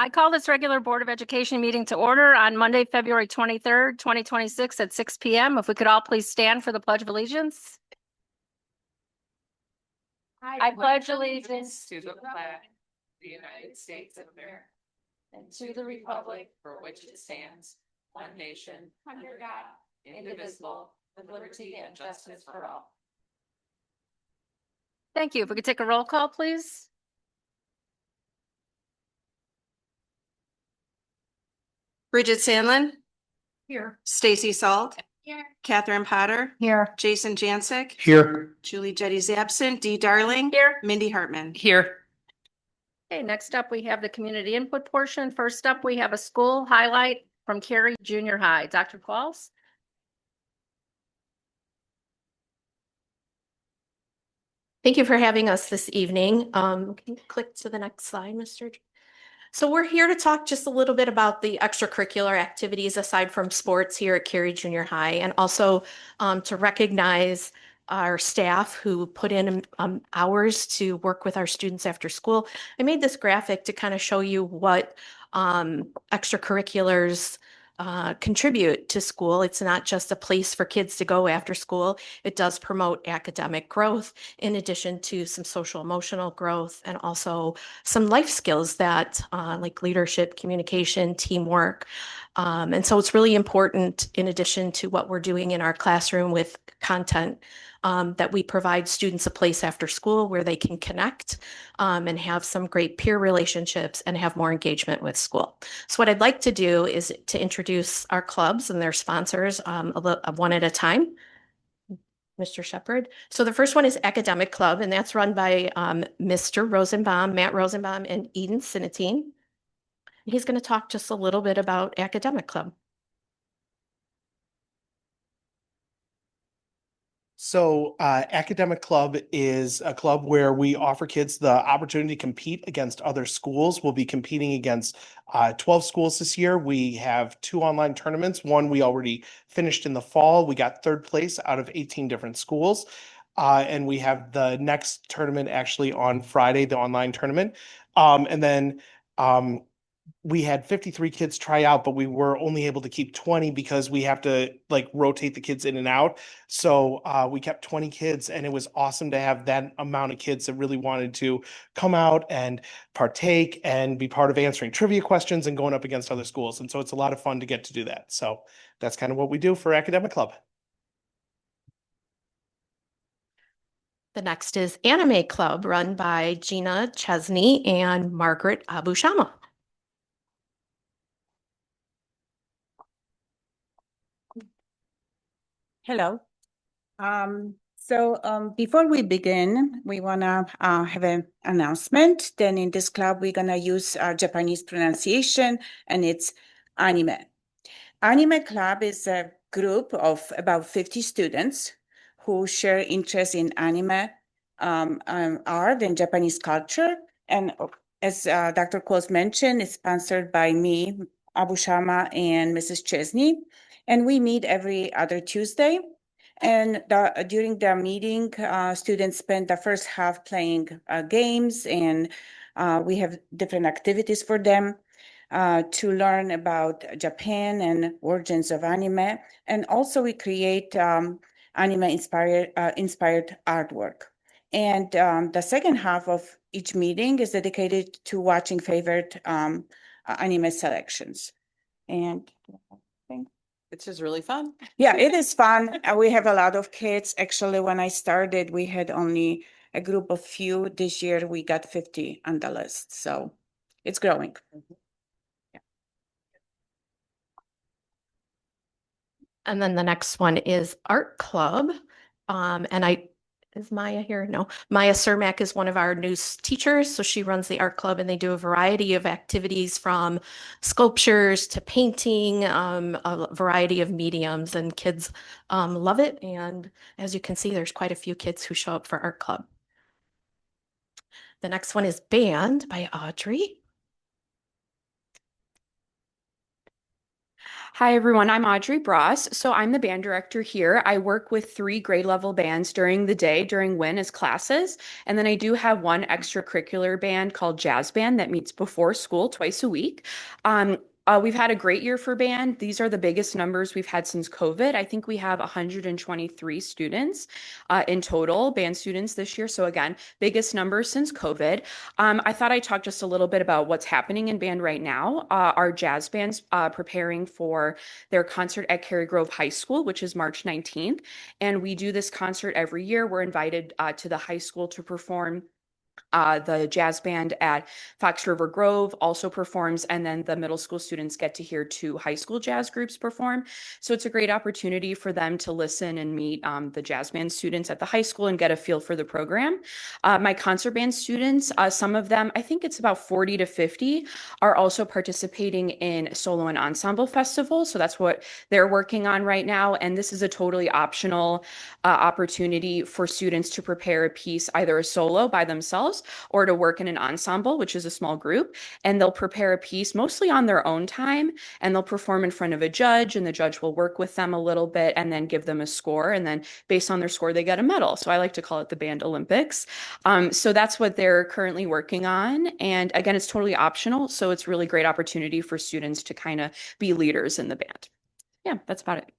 I call this regular Board of Education meeting to order on Monday, February 23rd, 2026 at 6 p.m. If we could all please stand for the Pledge of Allegiance. I pledge allegiance to the flag of the United States of America and to the republic for which it stands, one nation, under God, indivisible, with liberty and justice for all. Thank you. If we could take a roll call, please. Bridget Sandlin. Here. Stacy Salt. Here. Catherine Potter. Here. Jason Jancic. Here. Julie Jetty's absent. Dee Darling. Here. Mindy Hartman. Here. Okay, next up, we have the community input portion. First up, we have a school highlight from Cary Junior High. Dr. Qualls. Thank you for having us this evening. Can you click to the next slide, Mr. So we're here to talk just a little bit about the extracurricular activities aside from sports here at Cary Junior High, and also to recognize our staff who put in hours to work with our students after school. I made this graphic to kind of show you what extracurriculars contribute to school. It's not just a place for kids to go after school. It does promote academic growth in addition to some social emotional growth and also some life skills that like leadership, communication, teamwork. And so it's really important in addition to what we're doing in our classroom with content that we provide students a place after school where they can connect and have some great peer relationships and have more engagement with school. So what I'd like to do is to introduce our clubs and their sponsors one at a time. Mr. Shepard. So the first one is Academic Club, and that's run by Mr. Rosenbaum, Matt Rosenbaum, and Eden Sinatine. He's going to talk just a little bit about Academic Club. So Academic Club is a club where we offer kids the opportunity to compete against other schools. We'll be competing against 12 schools this year. We have 2 online tournaments. One we already finished in the fall. We got 3rd place out of 18 different schools. And we have the next tournament actually on Friday, the online tournament. And then we had 53 kids try out, but we were only able to keep 20 because we have to like rotate the kids in and out. So we kept 20 kids, and it was awesome to have that amount of kids that really wanted to come out and partake and be part of answering trivia questions and going up against other schools. And so it's a lot of fun to get to do that. So that's kind of what we do for Academic Club. The next is Anime Club, run by Gina Chesney and Margaret Abushama. Hello. Before we begin, we want to have an announcement. Then in this club, we're going to use Japanese pronunciation, and it's anime. Anime Club is a group of about 50 students who share interest in anime, art, and Japanese culture. And as Dr. Qualls mentioned, it's sponsored by me, Abushama, and Mrs. Chesney. And we meet every other Tuesday. And during the meeting, students spend the first half playing games, and we have different activities for them to learn about Japan and origins of anime. And also we create anime-inspired artwork. And the second half of each meeting is dedicated to watching favorite anime selections. And It's just really fun. yeah, it is fun. We have a lot of kids. Actually, when I started, we had only a group of few. This year, we got 50 on the list. So it's growing. Yeah. And then the next one is Art Club. Is Maya here? No. Maya Cermak is one of our new teachers. So she runs the art club, and they do a variety of activities from sculptures to painting, a variety of mediums, and kids love it. And as you can see, there's quite a few kids who show up for art club. The next one is Band by Audrey. Hi, everyone. I'm Audrey Bross. So I'm the band director here. I work with 3 grade level bands during the day, during WIN as classes. And then I do have one extracurricular band called Jazz Band that meets before school twice a week. We've had a great year for band. These are the biggest numbers we've had since COVID. I think we have 123 students in total, band students this year. So again, biggest numbers since COVID. I thought I'd talk just a little bit about what's happening in band right now. Our jazz band's preparing for their concert at Cary Grove High School, which is March 19th. And we do this concert every year. We're invited to the high school to perform. The jazz band at Fox River Grove also performs, and then the middle school students get to hear 2 high school jazz groups perform. So it's a great opportunity for them to listen and meet the jazz band students at the high school and get a feel for the program. My concert band students, some of them, I think it's about 40 to 50, are also participating in solo and ensemble festivals. So that's what they're working on right now. And this is a totally optional opportunity for students to prepare a piece, either a solo by themselves or to work in an ensemble, which is a small group. And they'll prepare a piece mostly on their own time, and they'll perform in front of a judge, and the judge will work with them a little bit and then give them a score. And then based on their score, they get a medal. So I like to call it the Band Olympics. So that's what they're currently working on. And again, it's totally optional. So it's really great opportunity for students to kind of be leaders in the band. Yeah, that's about it.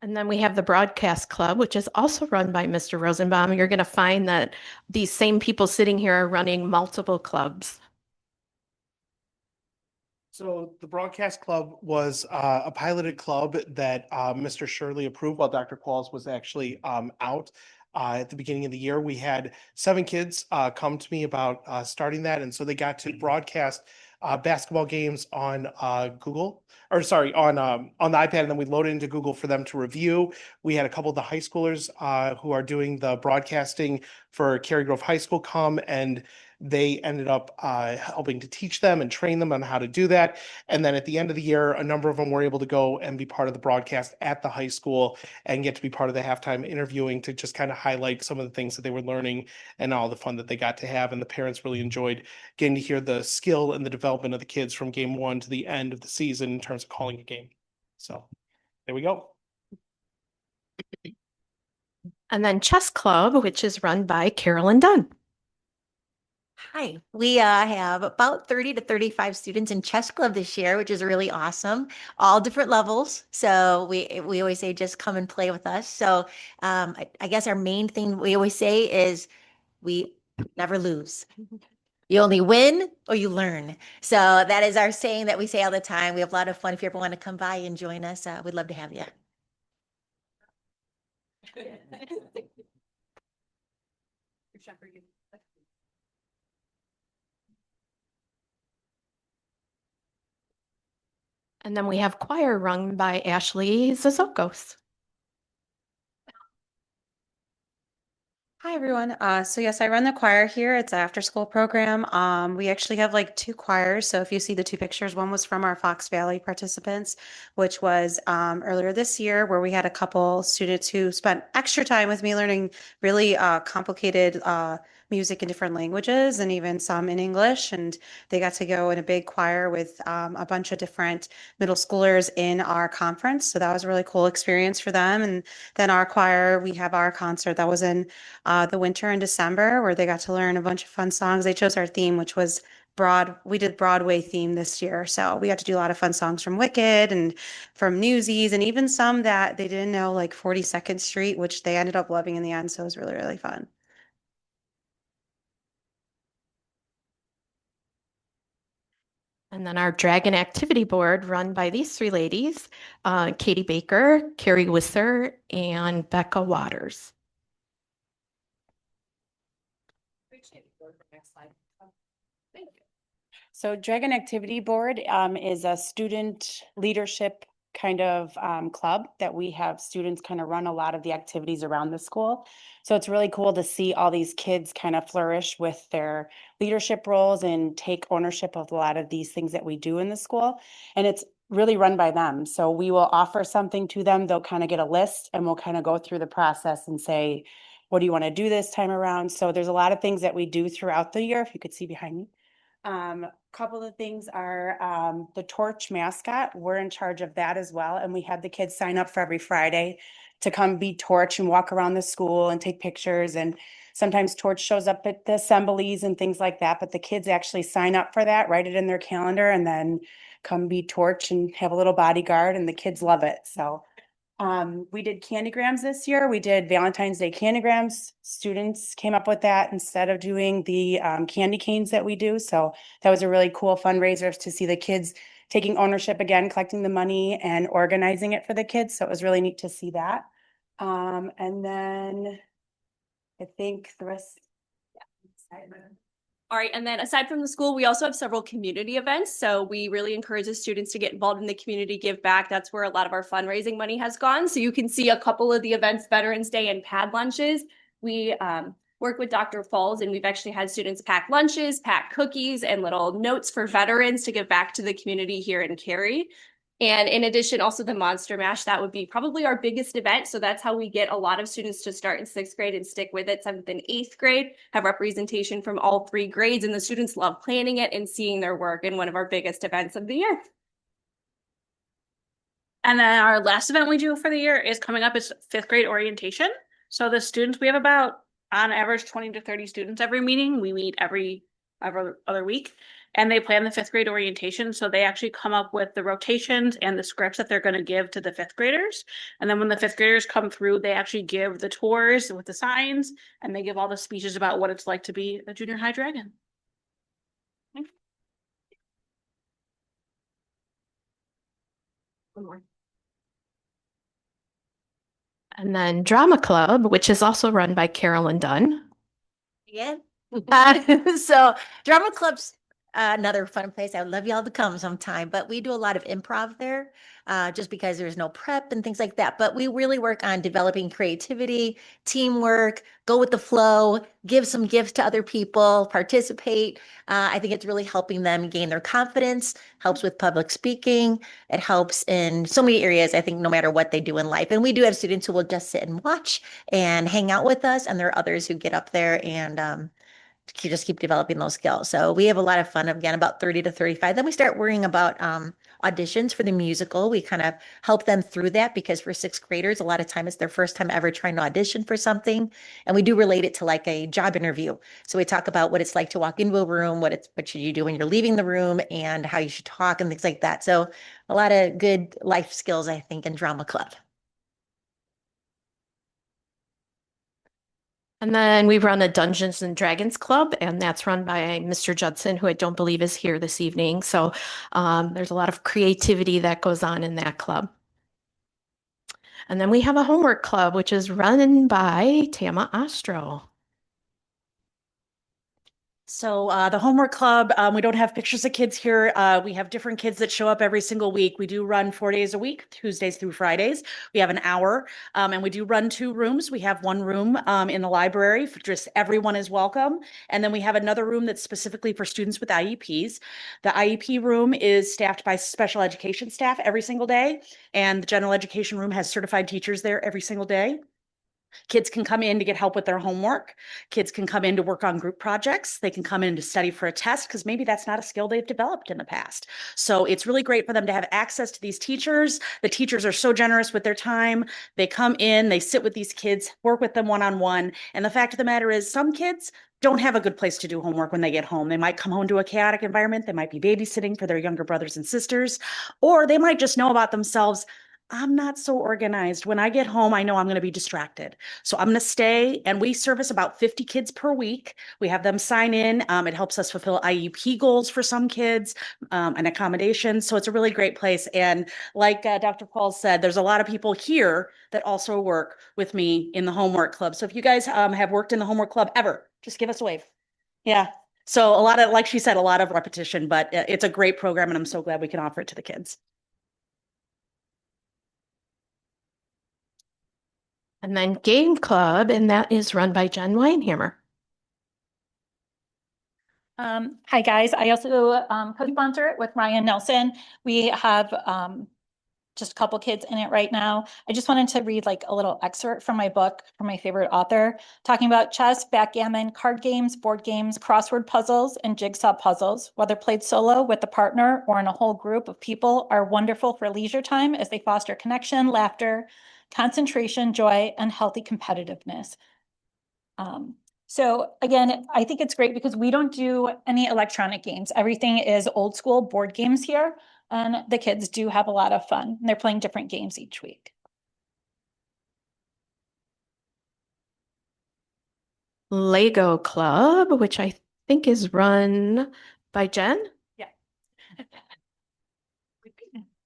And then we have the Broadcast Club, which is also run by Mr. Rosenbaum. You're going to find that these same people sitting here are running multiple clubs. So the Broadcast Club was a piloted club that Mr. Shirley approved while Dr. Qualls was actually out. At the beginning of the year, we had 7 kids come to me about starting that. And so they got to broadcast basketball games on Google, or sorry, on the iPad, and then we loaded into Google for them to review. We had a couple of the high schoolers who are doing the broadcasting for Cary Grove High School come, and they ended up helping to teach them and train them on how to do that. And then at the end of the year, a number of them were able to go and be part of the broadcast at the high school and get to be part of the halftime interviewing to just kind of highlight some of the things that they were learning and all the fun that they got to have. And the parents really enjoyed getting to hear the skill and the development of the kids from game 1 to the end of the season in terms of calling a game. So there we go. And then Chess Club, which is run by Carolyn Dunn. Hi, we have about 30 to 35 students in chess club this year, which is really awesome. All different levels. So we always say just come and play with us. So I guess our main thing we always say is we never lose. You only win or you learn. So that is our saying that we say all the time. We have a lot of fun. If you ever want to come by and join us, we'd love to have you. And then we have choir run by Ashley Zazokos. Hi, everyone. So yes, I run the choir here. It's an after-school program. We actually have like 2 choirs. So if you see the 2 pictures, one was from our Fox Valley participants, which was earlier this year, where we had a couple students who spent extra time with me learning really complicated music in different languages and even some in English. And they got to go in a big choir with a bunch of different middle schoolers in our conference. So that was a really cool experience for them. And then our choir, we have our concert that was in the winter in December, where they got to learn a bunch of fun songs. They chose our theme, which was we did Broadway theme this year. So we got to do a lot of fun songs from Wicked and from Newsies, and even some that they didn't know, like 42nd Street, which they ended up loving in the end. So it was really, really fun. And then our Dragon Activity Board run by these 3 ladies, Katie Baker, Carrie Wisser, and Becca Waters. So Dragon Activity Board is a student leadership kind of club that we have students kind of run a lot of the activities around the school. So it's really cool to see all these kids kind of flourish with their leadership roles and take ownership of a lot of these things that we do in the school. And it's really run by them. So we will offer something to them. They'll kind of get a list and we'll kind of go through the process and say, what do you want to do this time around? So there's a lot of things that we do throughout the year, if you could see behind me. Couple of things are, the torch mascot, we're in charge of that as well, and we have the kids sign up for every Friday to come be torch and walk around the school and take pictures, and sometimes torch shows up at the assemblies and things like that, but the kids actually sign up for that, write it in their calendar, and then come be torch and have a little bodyguard, and the kids love it, so. We did candygrams this year. We did Valentine's Day candygrams. Students came up with that instead of doing the candy canes that we do. So that was a really cool fundraiser to see the kids taking ownership again, collecting the money and organizing it for the kids. So it was really neat to see that. And then I think the rest. All right, and then aside from the school, we also have several community events. So we really encourage the students to get involved in the community, give back. That's where a lot of our fundraising money has gone. So you can see a couple of the events, Veterans Day and pad lunches. We work with Dr. Falls, and we've actually had students pack lunches, pack cookies, and little notes for veterans to give back to the community here in Cary. And in addition, also the Monster Mash, that would be probably our biggest event. So that's how we get a lot of students to start in 6th grade and stick with it. 7th and 8th grade have representation from all 3 grades, and the students love planning it and seeing their work in one of our biggest events of the year. And then our last event we do for the year is coming up is 5th grade orientation. So the students, we have about on average 20 to 30 students every meeting. We meet every other week. And they plan the 5th grade orientation. So they actually come up with the rotations and the scripts that they're going to give to the 5th graders. And then when the 5th graders come through, they actually give the tours with the signs, and they give all the speeches about what it's like to be a junior high dragon. Okay. One more. And then Drama Club, which is also run by Carolyn Dunn. Yeah. So drama club's another fun place. I would love y'all to come sometime, but we do a lot of improv there, just because there's no prep and things like that. But we really work on developing creativity, teamwork, go with the flow, give some gifts to other people, participate. I think it's really helping them gain their confidence, helps with public speaking. It helps in so many areas, I think, no matter what they do in life. And we do have students who will just sit and watch and hang out with us. And there are others who get up there and just keep developing those skills. So we have a lot of fun, again, about 30 to 35. Then we start worrying about auditions for the musical. We kind of help them through that, because for 6th graders, a lot of time it's their first time ever trying to audition for something. And we do relate it to like a job interview. So we talk about what it's like to walk into a room, what should you do when you're leaving the room, and how you should talk and things like that. So a lot of good life skills, I think, in Drama Club. And then we run a Dungeons and Dragons Club, and that's run by Mr. Judson, who I don't believe is here this evening. So there's a lot of creativity that goes on in that club. And then we have a homework club, which is run by Tama Ostro. So the homework club, we don't have pictures of kids here. We have different kids that show up every single week. We do run 4 days a week, Tuesdays through Fridays. We have an hour, and we do run 2 rooms. We have one room in the library for just everyone is welcome. And then we have another room that's specifically for students with IEPs. The IEP room is staffed by special education staff every single day. And the general education room has certified teachers there every single day. Kids can come in to get help with their homework. Kids can come in to work on group projects. They can come in to study for a test, because maybe that's not a skill they've developed in the past. So it's really great for them to have access to these teachers. The teachers are so generous with their time. They come in, they sit with these kids, work with them one-on-one. And the fact of the matter is, some kids don't have a good place to do homework when they get home. They might come home to a chaotic environment. They might be babysitting for their younger brothers and sisters, or they might just know about themselves, I'm not so organized. When I get home, I know I'm going to be distracted. So I'm going to stay, and we service about 50 kids per week. We have them sign in. It helps us fulfill IEP goals for some kids and accommodations. So it's a really great place. And like Dr. Paul said, there's a lot of people here that also work with me in the homework club. So if you guys have worked in the homework club ever, just give us a wave. Yeah. So a lot of, like she said, a lot of repetition, but it's a great program, and I'm so glad we can offer it to the kids. And then Game Club, and that is run by Jen Weinhammer. Hi, guys. I also co-sponsor it with Ryan Nelson. We have just a couple kids in it right now. I just wanted to read like a little excerpt from my book from my favorite author, talking about chess, backgammon, card games, board games, crossword puzzles, and jigsaw puzzles, whether played solo with a partner or in a whole group of people, are wonderful for leisure time as they foster connection, laughter, concentration, joy, and healthy competitiveness. So again, I think it's great because we don't do any electronic games. Everything is old school board games here, and the kids do have a lot of fun. They're playing different games each week. Lego Club, which I think is run by Jen. Yeah.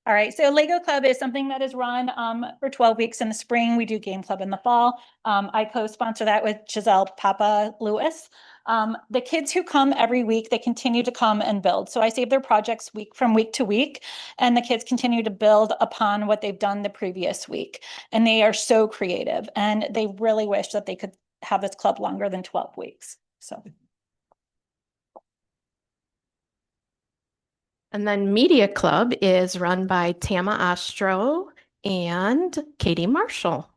All right, so Lego Club is something that is run for 12 weeks in the spring. We do Game Club in the fall. I co-sponsor that with Giselle Papa Lewis. The kids who come every week, they continue to come and build. So I save their projects from week to week, and the kids continue to build upon what they've done the previous week. And they are so creative, and they really wish that they could have this club longer than 12 weeks. So. And then Media Club is run by Tama Ostro and Katie Marshall.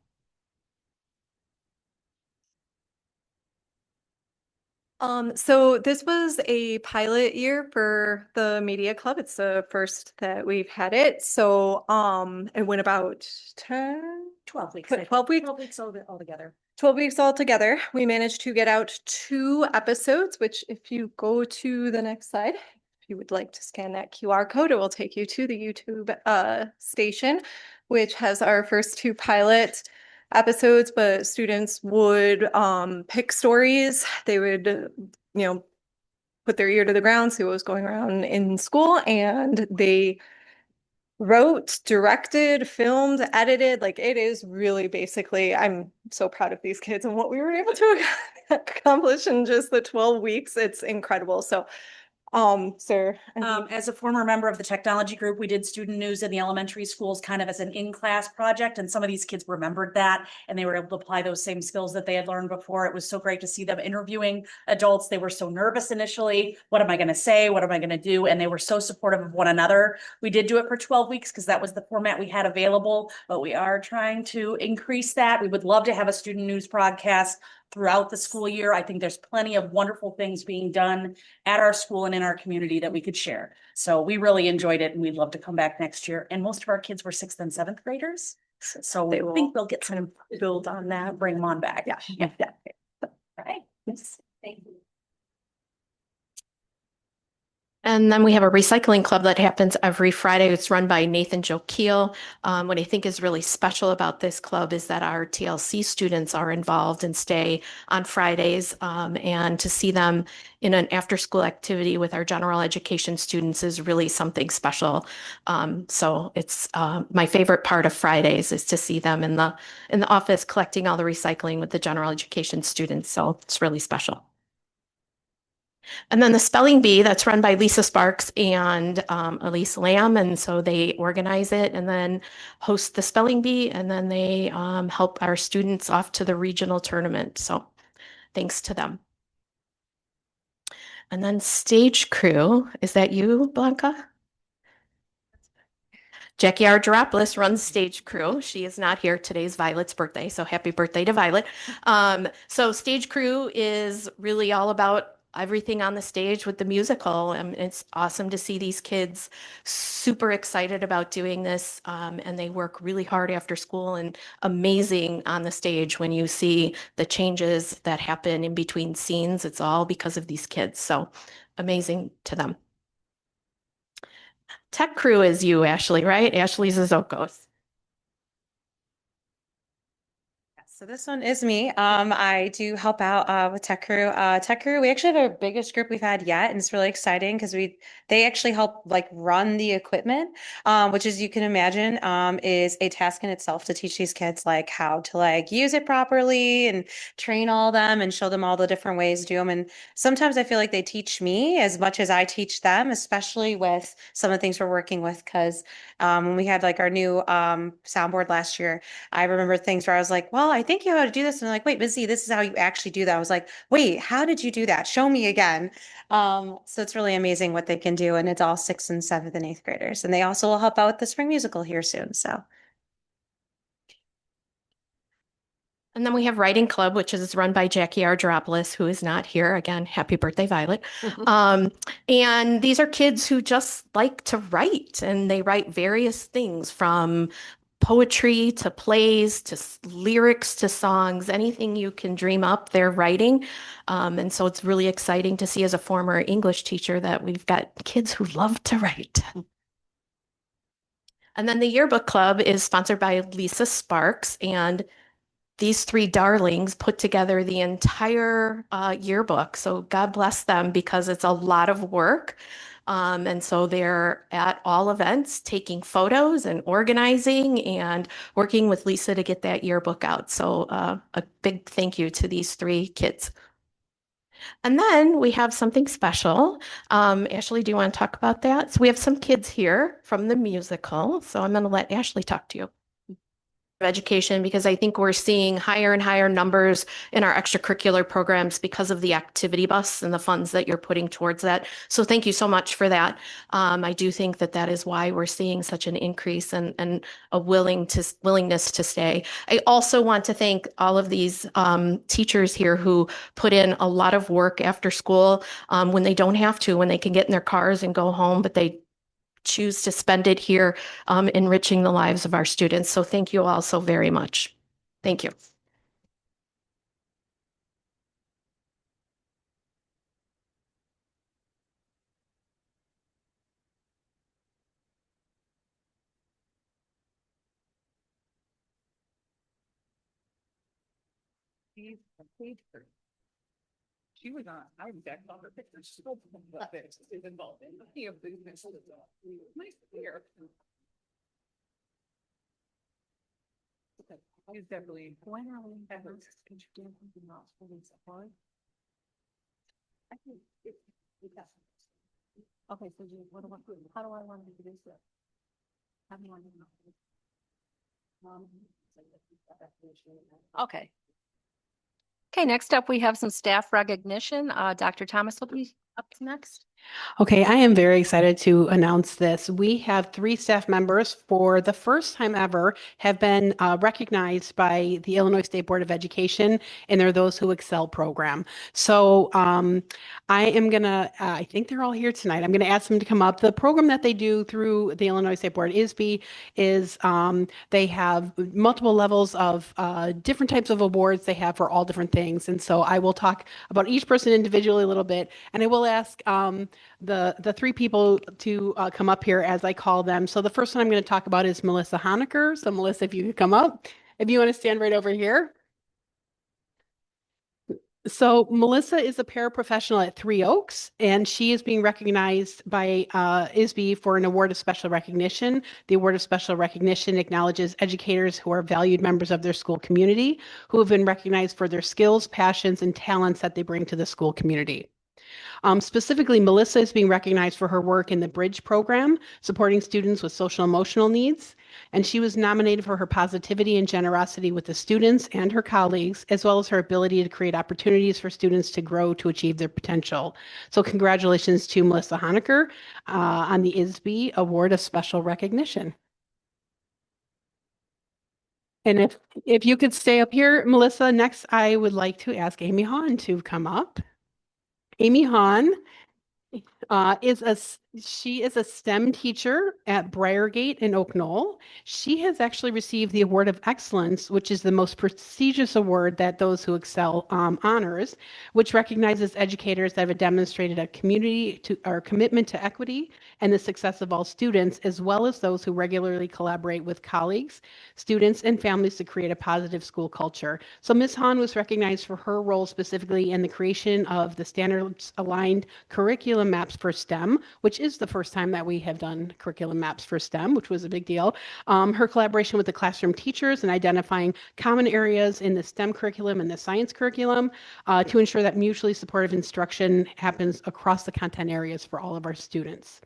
So this was a pilot year for the Media Club. It's the first that we've had it. So it went about 12 weeks. 12 weeks. 12 weeks altogether. 12 weeks altogether. We managed to get out 2 episodes, which if you go to the next slide, if you would like to scan that QR code, it will take you to the YouTube station, which has our first 2 pilot episodes, but students would pick stories. They would, put their ear to the ground, see what was going around in school, and they wrote, directed, filmed, edited. Like, it is really basically, I'm so proud of these kids and what we were able to accomplish in just the 12 weeks. It's incredible. So sir. As a former member of the technology group, we did student news in the elementary schools kind of as an in-class project, and some of these kids remembered that, and they were able to apply those same skills that they had learned before. It was so great to see them interviewing adults. They were so nervous initially. What am I going to say? What am I going to do? And they were so supportive of one another. We did do it for 12 weeks because that was the format we had available, but we are trying to increase that. We would love to have a student news broadcast throughout the school year. I think there's plenty of wonderful things being done at our school and in our community that we could share. So we really enjoyed it, and we'd love to come back next year. And most of our kids were 6th and 7th graders. So I think we'll get some build on that, bring them on back. Yeah. All right. Yes. Thank you. And then we have a recycling club that happens every Friday. It's run by Nathan Joe Keel. What I think is really special about this club is that our TLC students are involved and stay on Fridays. And to see them in an after-school activity with our general education students is really something special. So it's my favorite part of Fridays is to see them in the office collecting all the recycling with the general education students. So it's really special. And then the spelling bee that's run by Lisa Sparks and Elise Lamb. And so they organize it and then host the spelling bee, and then they help our students off to the regional tournament. So thanks to them. And then stage crew, is that you, Blanca? Jackie Argeropoulos runs stage crew. She is not here. Today's Violet's birthday, so happy birthday to Violet. So stage crew is really all about everything on the stage with the musical. It's awesome to see these kids super excited about doing this, and they work really hard after school, and amazing on the stage when you see the changes that happen in between scenes. It's all because of these kids, so amazing to them. Tech crew is you, Ashley, right? Ashley Zizokos. So this one is me. I do help out with Tech Crew. Tech Crew, we actually have our biggest group we've had yet, and it's really exciting because they actually help like run the equipment, which, as you can imagine, is a task in itself to teach these kids like how to like use it properly and train all them and show them all the different ways to do them. And sometimes I feel like they teach me as much as I teach them, especially with some of the things we're working with. Because when we had like our new soundboard last year, I remember things where I was like, well, I think thank you how to do this. And they're like, wait, Missy, this is how you actually do that. I was like, wait, how did you do that? Show me again. So it's really amazing what they can do. And it's all 6th and 7th and 8th graders. And they also will help out with the spring musical here soon. So And then we have Writing Club, which is run by Jackie Ardropoulos, who is not here. Again, happy birthday, Violet. And these are kids who just like to write, and they write various things from poetry to plays to lyrics to songs, anything you can dream up, they're writing. And so it's really exciting to see as a former English teacher that we've got kids who love to write. And then the yearbook club is sponsored by Lisa Sparks, and these 3 darlings put together the entire yearbook. So God bless them because it's a lot of work. And so they're at all events taking photos and organizing and working with Lisa to get that yearbook out. So a big thank you to these 3 kids. And then we have something special. Ashley, do you want to talk about that? So we have some kids here from the musical. So I'm going to let Ashley talk to you. Education, because I think we're seeing higher and higher numbers in our extracurricular programs because of the activity bus and the funds that you're putting towards that. So thank you so much for that. I do think that that is why we're seeing such an increase and a willingness to stay. I also want to thank all of these teachers here who put in a lot of work after school when they don't have to, when they can get in their cars and go home, but they choose to spend it here enriching the lives of our students. So thank you all so very much. Thank you. She was on, I was back on her picture. She's involved in any of these. Nice to hear. He's definitely. When are we ever introducing something else for this part? I think okay, so what do I do? How do I want to do this? How do I want to do Okay. Okay, next up, we have some staff recognition. Dr. Thomas will be up next. Okay, I am very excited to announce this. We have 3 staff members for the first time ever have been recognized by the Illinois State Board of Education, and they're those who excel program. So I am gonna, I think they're all here tonight. I'm gonna ask them to come up. The program that they do through the Illinois State Board ISB is they have multiple levels of different types of awards they have for all different things. And so I will talk about each person individually a little bit, and I will ask the 3 people to come up here as I call them. So the first one I'm going to talk about is Melissa Honecker. So Melissa, if you could come up, if you want to stand right over here. So Melissa is a paraprofessional at Three Oaks, and she is being recognized by ISB for an award of special recognition. The award of special recognition acknowledges educators who are valued members of their school community, who have been recognized for their skills, passions, and talents that they bring to the school community. Specifically, Melissa is being recognized for her work in the Bridge program, supporting students with social emotional needs. And she was nominated for her positivity and generosity with the students and her colleagues, as well as her ability to create opportunities for students to grow to achieve their potential. So congratulations to Melissa Honecker on the ISB Award of Special Recognition. And if you could stay up here, Melissa, next I would like to ask Amy Hahn to come up. Amy Hahn she is a STEM teacher at Briargate in Oak Knoll. She has actually received the Award of Excellence, which is the most prestigious award that those who excel honors, which recognizes educators that have demonstrated a commitment to equity and the success of all students, as well as those who regularly collaborate with colleagues, students, and families to create a positive school culture. So Ms. Hahn was recognized for her role specifically in the creation of the standards-aligned curriculum maps for STEM, which is the first time that we have done curriculum maps for STEM, which was a big deal. Her collaboration with the classroom teachers and identifying common areas in the STEM curriculum and the science curriculum to ensure that mutually supportive instruction happens across the content areas for all of our students.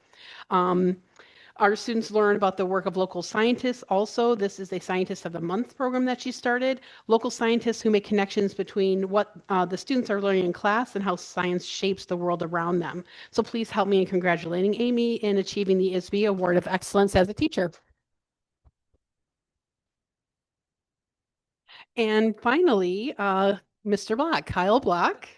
Our students learn about the work of local scientists. Also, this is a Scientist of the Month program that she started. Local scientists who make connections between what the students are learning in class and how science shapes the world around them. So please help me in congratulating Amy in achieving the ISB Award of Excellence as a teacher. And finally, Mr. Block, Kyle Block.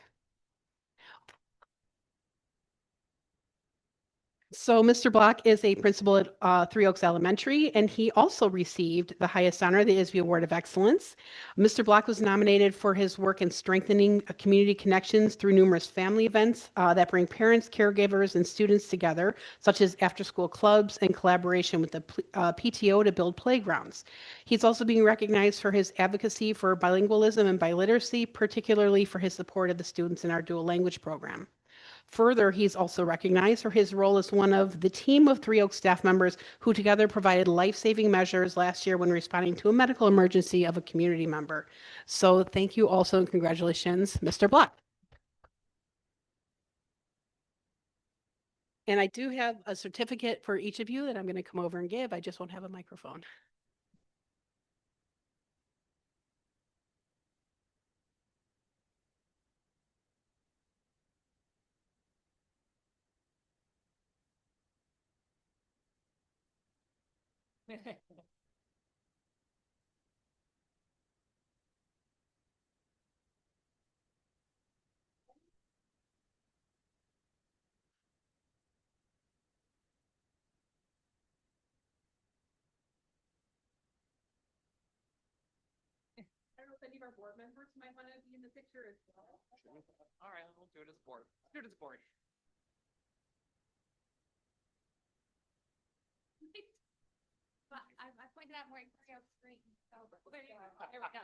So Mr. Block is a principal at Three Oaks Elementary, and he also received the highest honor, the ISB Award of Excellence. Mr. Block was nominated for his work in strengthening community connections through numerous family events that bring parents, caregivers, and students together, such as after-school clubs and collaboration with the PTO to build playgrounds. He's also being recognized for his advocacy for bilingualism and biliteracy, particularly for his support of the students in our dual language program. Further, he's also recognized for his role as one of the team of Three Oaks staff members who together provided life-saving measures last year when responding to a medical emergency of a community member. So thank you also and congratulations, Mr. Block. And I do have a certificate for each of you that I'm going to come over and give. I just won't have a microphone. I don't know if any of our board members might want to be in the picture as well. All right, we'll do it as board. Do it as board. But I pointed out more screen. So there you go. There we go.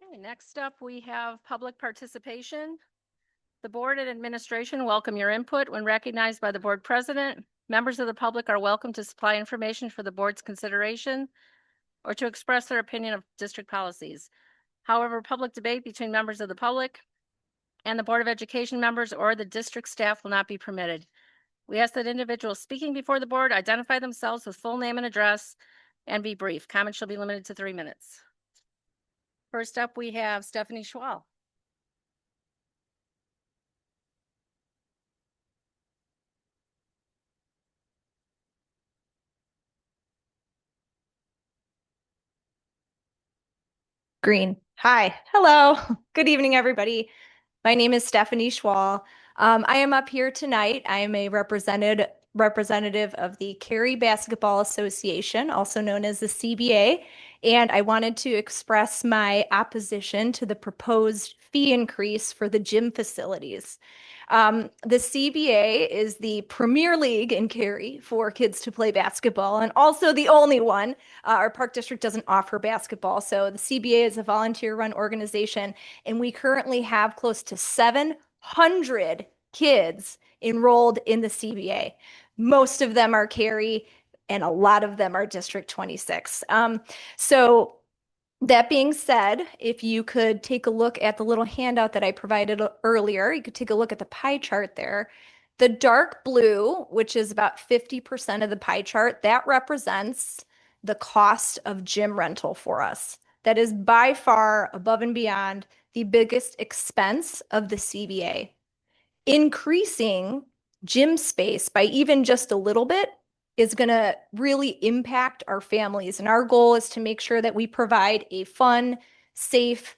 Okay, next up, we have public participation. The board and administration welcome your input. When recognized by the board president, members of the public are welcome to supply information for the board's consideration or to express their opinion of district policies. However, public debate between members of the public and the Board of Education members or the district staff will not be permitted. We ask that individuals speaking before the board identify themselves with full name and address and be brief. Comments shall be limited to 3 minutes. First up, we have Stephanie Schwal. Green. Hi. Hello. Good evening, everybody. My name is Stephanie Schwal. I am up here tonight. I am a representative of the Cary Basketball Association, also known as the CBA, and I wanted to express my opposition to the proposed fee increase for the gym facilities. The CBA is the premier league in Cary for kids to play basketball and also the only one. Our park district doesn't offer basketball. So the CBA is a volunteer run organization, and we currently have close to 700 kids enrolled in the CBA. Most of them are Cary and a lot of them are District 26. So that being said, if you could take a look at the little handout that I provided earlier, you could take a look at the pie chart there. The dark blue, which is about 50% of the pie chart, that represents the cost of gym rental for us. That is by far above and beyond the biggest expense of the CBA. Increasing gym space by even just a little bit is going to really impact our families. And our goal is to make sure that we provide a fun, safe,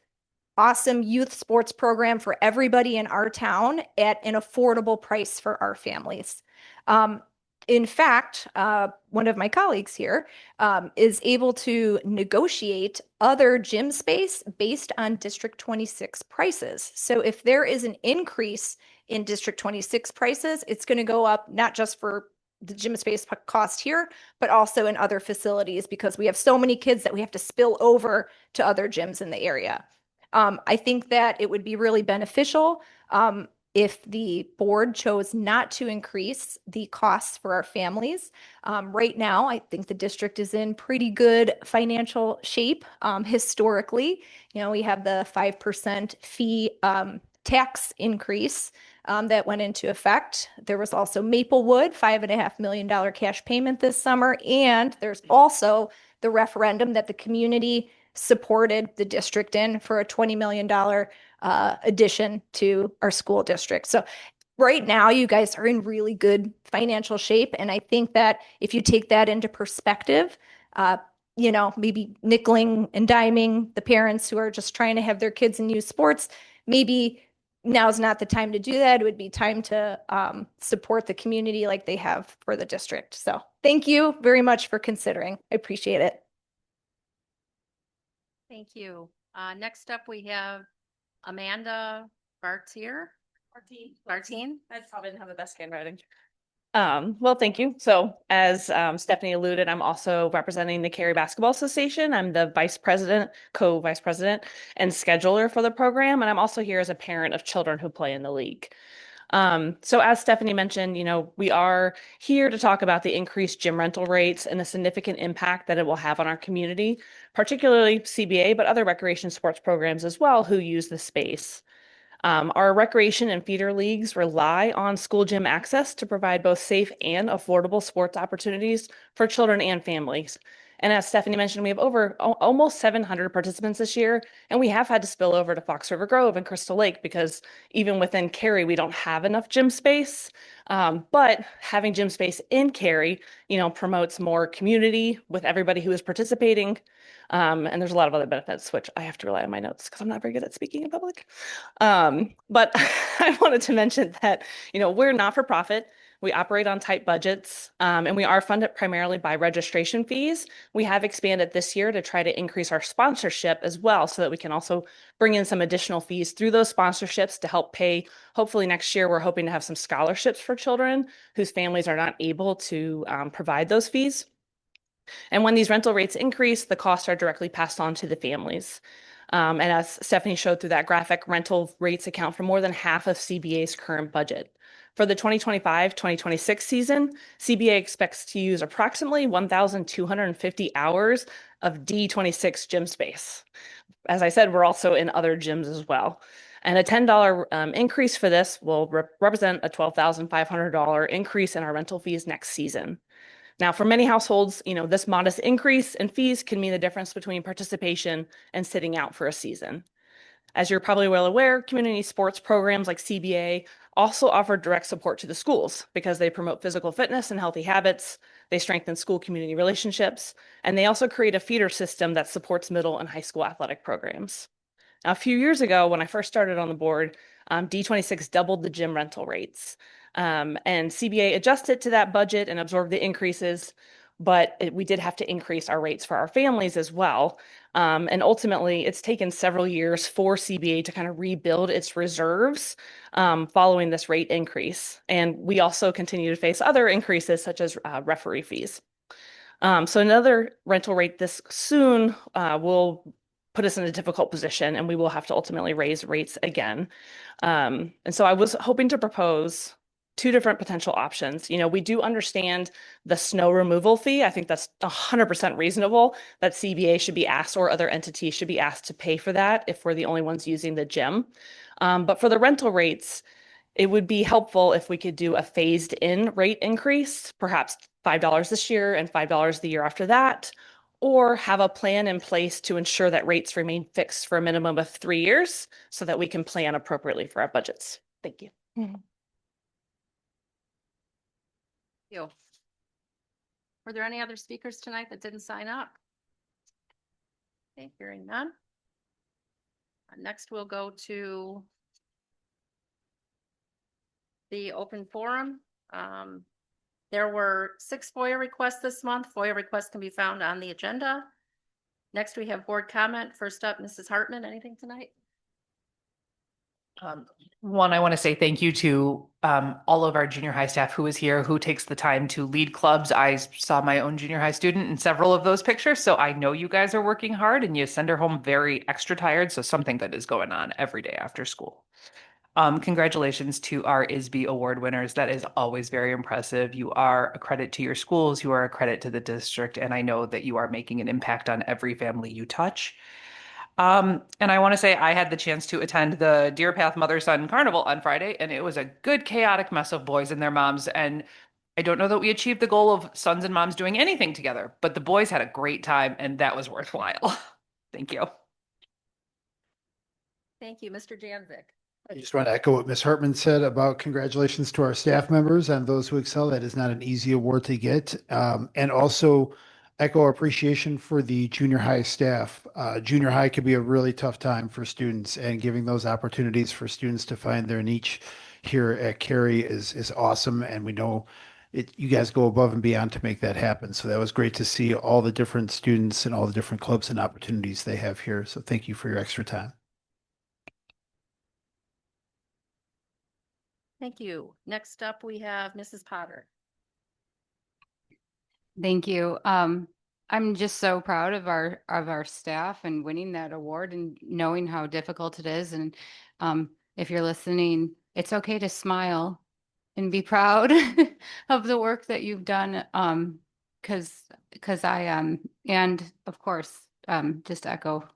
awesome youth sports program for everybody in our town at an affordable price for our families. In fact, one of my colleagues here is able to negotiate other gym space based on District 26 prices. So if there is an increase in District 26 prices, it's going to go up not just for the gym space cost here, but also in other facilities because we have so many kids that we have to spill over to other gyms in the area. I think that it would be really beneficial if the board chose not to increase the costs for our families. Right now, I think the district is in pretty good financial shape historically. You know, we have the 5% fee tax increase that went into effect. There was also Maplewood, $5.5 million cash payment this summer. And there's also the referendum that the community supported the district in for a $20 million addition to our school district. So right now, you guys are in really good financial shape. And I think that if you take that into perspective, you know, maybe nickeling and diming the parents who are just trying to have their kids in youth sports, maybe now's not the time to do that. It would be time to support the community like they have for the district. So thank you very much for considering. I appreciate it. Thank you. Next up, we have Amanda Bartier. Bartine. I probably didn't have the best handwriting. Well, thank you. So as Stephanie alluded, I'm also representing the Cary Basketball Association. I'm the vice president, co-vice president, and scheduler for the program. And I'm also here as a parent of children who play in the league. So as Stephanie mentioned, you know, we are here to talk about the increased gym rental rates and the significant impact that it will have on our community, particularly CBA, but other recreation sports programs as well who use the space. Our recreation and feeder leagues rely on school gym access to provide both safe and affordable sports opportunities for children and families. And as Stephanie mentioned, we have almost 700 participants this year, and we have had to spill over to Fox River Grove and Crystal Lake because even within Cary, we don't have enough gym space. But having gym space in Cary, you know, promotes more community with everybody who is participating. And there's a lot of other benefits, which I have to rely on my notes because I'm not very good at speaking in public. But I wanted to mention that, you know, we're not for profit. We operate on tight budgets, and we are funded primarily by registration fees. We have expanded this year to try to increase our sponsorship as well so that we can also bring in some additional fees through those sponsorships to help pay. Hopefully next year, we're hoping to have some scholarships for children whose families are not able to provide those fees. And when these rental rates increase, the costs are directly passed on to the families. And as Stephanie showed through that graphic, rental rates account for more than half of CBA's current budget. For the 2025-2026 season, CBA expects to use approximately 1,250 hours of D26 gym space. As I said, we're also in other gyms as well. And a $10 increase for this will represent a $12,500 increase in our rental fees next season. Now, for many households, you know, this modest increase in fees can mean the difference between participation and sitting out for a season. As you're probably well aware, community sports programs like CBA also offer direct support to the schools because they promote physical fitness and healthy habits, they strengthen school community relationships, and they also create a feeder system that supports middle and high school athletic programs. Now, a few years ago, when I first started on the board, D26 doubled the gym rental rates. And CBA adjusted to that budget and absorbed the increases, but we did have to increase our rates for our families as well. And ultimately, it's taken several years for CBA to kind of rebuild its reserves following this rate increase. And we also continue to face other increases such as referee fees. So another rental rate this soon will put us in a difficult position, and we will have to ultimately raise rates again. And so I was hoping to propose two different potential options. You know, we do understand the snow removal fee. I think that's 100% reasonable that CBA should be asked or other entities should be asked to pay for that if we're the only ones using the gym. But for the rental rates, it would be helpful if we could do a phased in rate increase, perhaps $5 this year and $5 the year after that. or have a plan in place to ensure that rates remain fixed for a minimum of 3 years so that we can plan appropriately for our budgets. Thank you. You. Were there any other speakers tonight that didn't sign up? Okay, hearing none. Next, we'll go to the open forum. There were 6 FOIA requests this month. FOIA requests can be found on the agenda. Next, we have board comment. First up, Mrs. Hartman, anything tonight? One, I want to say thank you to all of our junior high staff who is here, who takes the time to lead clubs. I saw my own junior high student in several of those pictures, so I know you guys are working hard and you send her home very extra tired, so something that is going on every day after school. Congratulations to our ISB award winners. That is always very impressive. You are a credit to your schools, you are a credit to the district, and I know that you are making an impact on every family you touch. And I want to say I had the chance to attend the Deer Path Mother-Son Carnival on Friday, and it was a good chaotic mess of boys and their moms. And I don't know that we achieved the goal of sons and moms doing anything together, but the boys had a great time, and that was worthwhile. Thank you. Thank you, Mr. Janzik. I just want to echo what Ms. Hartman said about congratulations to our staff members and those who excel. That is not an easy award to get. And also echo our appreciation for the junior high staff. Junior high can be a really tough time for students, and giving those opportunities for students to find their niche here at Cary is awesome. And we know you guys go above and beyond to make that happen. So that was great to see all the different students and all the different clubs and opportunities they have here. So thank you for your extra time. Thank you. Next up, we have Mrs. Potter. Thank you. I'm just so proud of our staff and winning that award and knowing how difficult it is. And if you're listening, it's okay to smile and be proud of the work that you've done. Because I am, and of course, just echo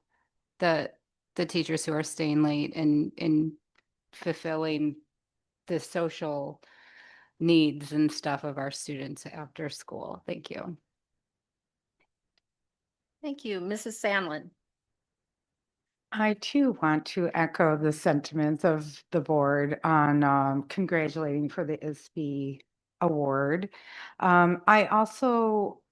the teachers who are staying late and fulfilling the social needs and stuff of our students after school. Thank you. Thank you, Mrs. Sandlin. I too want to echo the sentiments of the board on congratulating for the ISB award. I also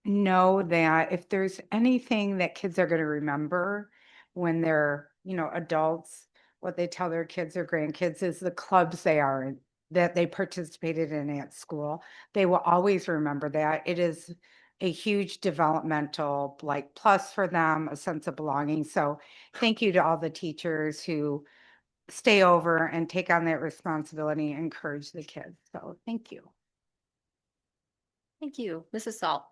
know that if there's anything that kids are going to remember when they're, adults, what they tell their kids or grandkids is the clubs they are in, that they participated in at school. They will always remember that. It is a huge developmental plus for them, a sense of belonging. So thank you to all the teachers who stay over and take on that responsibility and encourage the kids. So thank you. Thank you, Mrs. Salt.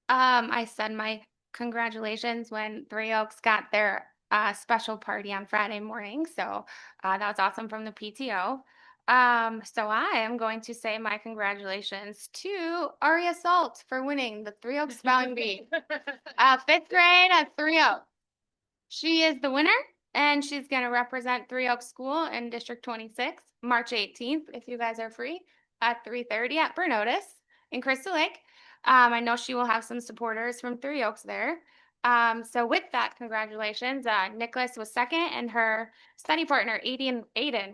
I said my congratulations when Three Oaks got their special party on Friday morning. So that was awesome from the PTO. So I am going to say my congratulations to Aria Salt for winning the Three Oaks Spelling Bee. 5th grade at Three Oaks. She is the winner, and she's going to represent Three Oaks School in District 26, March 18th, if you guys are free, at 3:30 at Bernotis in Crystal Lake. I know she will have some supporters from Three Oaks there. So with that, congratulations. Nicholas was 2nd, and her study partner, Aiden,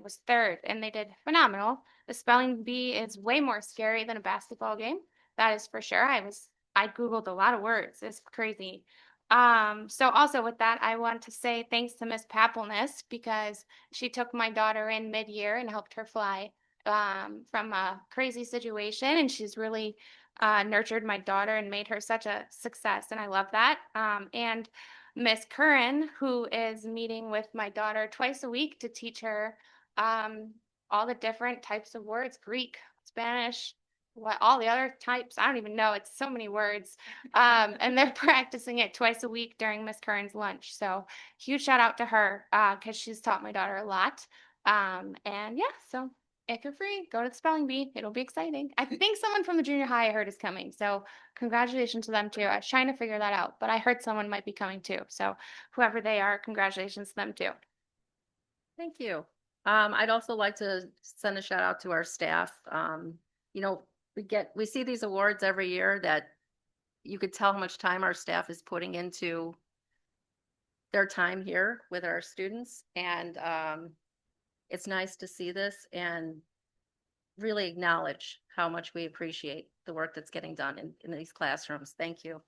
was 3rd, and they did phenomenal. The spelling bee is way more scary than a basketball game. That is for sure. I Googled a lot of words. It's crazy. So also with that, I want to say thanks to Miss Papelness, because she took my daughter in mid-year and helped her fly from a crazy situation, and she's really nurtured my daughter and made her such a success, and I love that. And Miss Curran, who is meeting with my daughter twice a week to teach her all the different types of words, Greek, Spanish, all the other types. I don't even know. It's so many words. And they're practicing it twice a week during Miss Curran's lunch. So huge shout out to her because she's taught my daughter a lot. And yeah, so if you're free, go to the spelling bee. It'll be exciting. I think someone from the junior high I heard is coming. So congratulations to them too. I was trying to figure that out, but I heard someone might be coming too. So whoever they are, congratulations to them too. Thank you. I'd also like to send a shout out to our staff. We see these awards every year that you could tell how much time our staff is putting into their time here with our students. And it's nice to see this and really acknowledge how much we appreciate the work that's getting done in these classrooms. Thank you.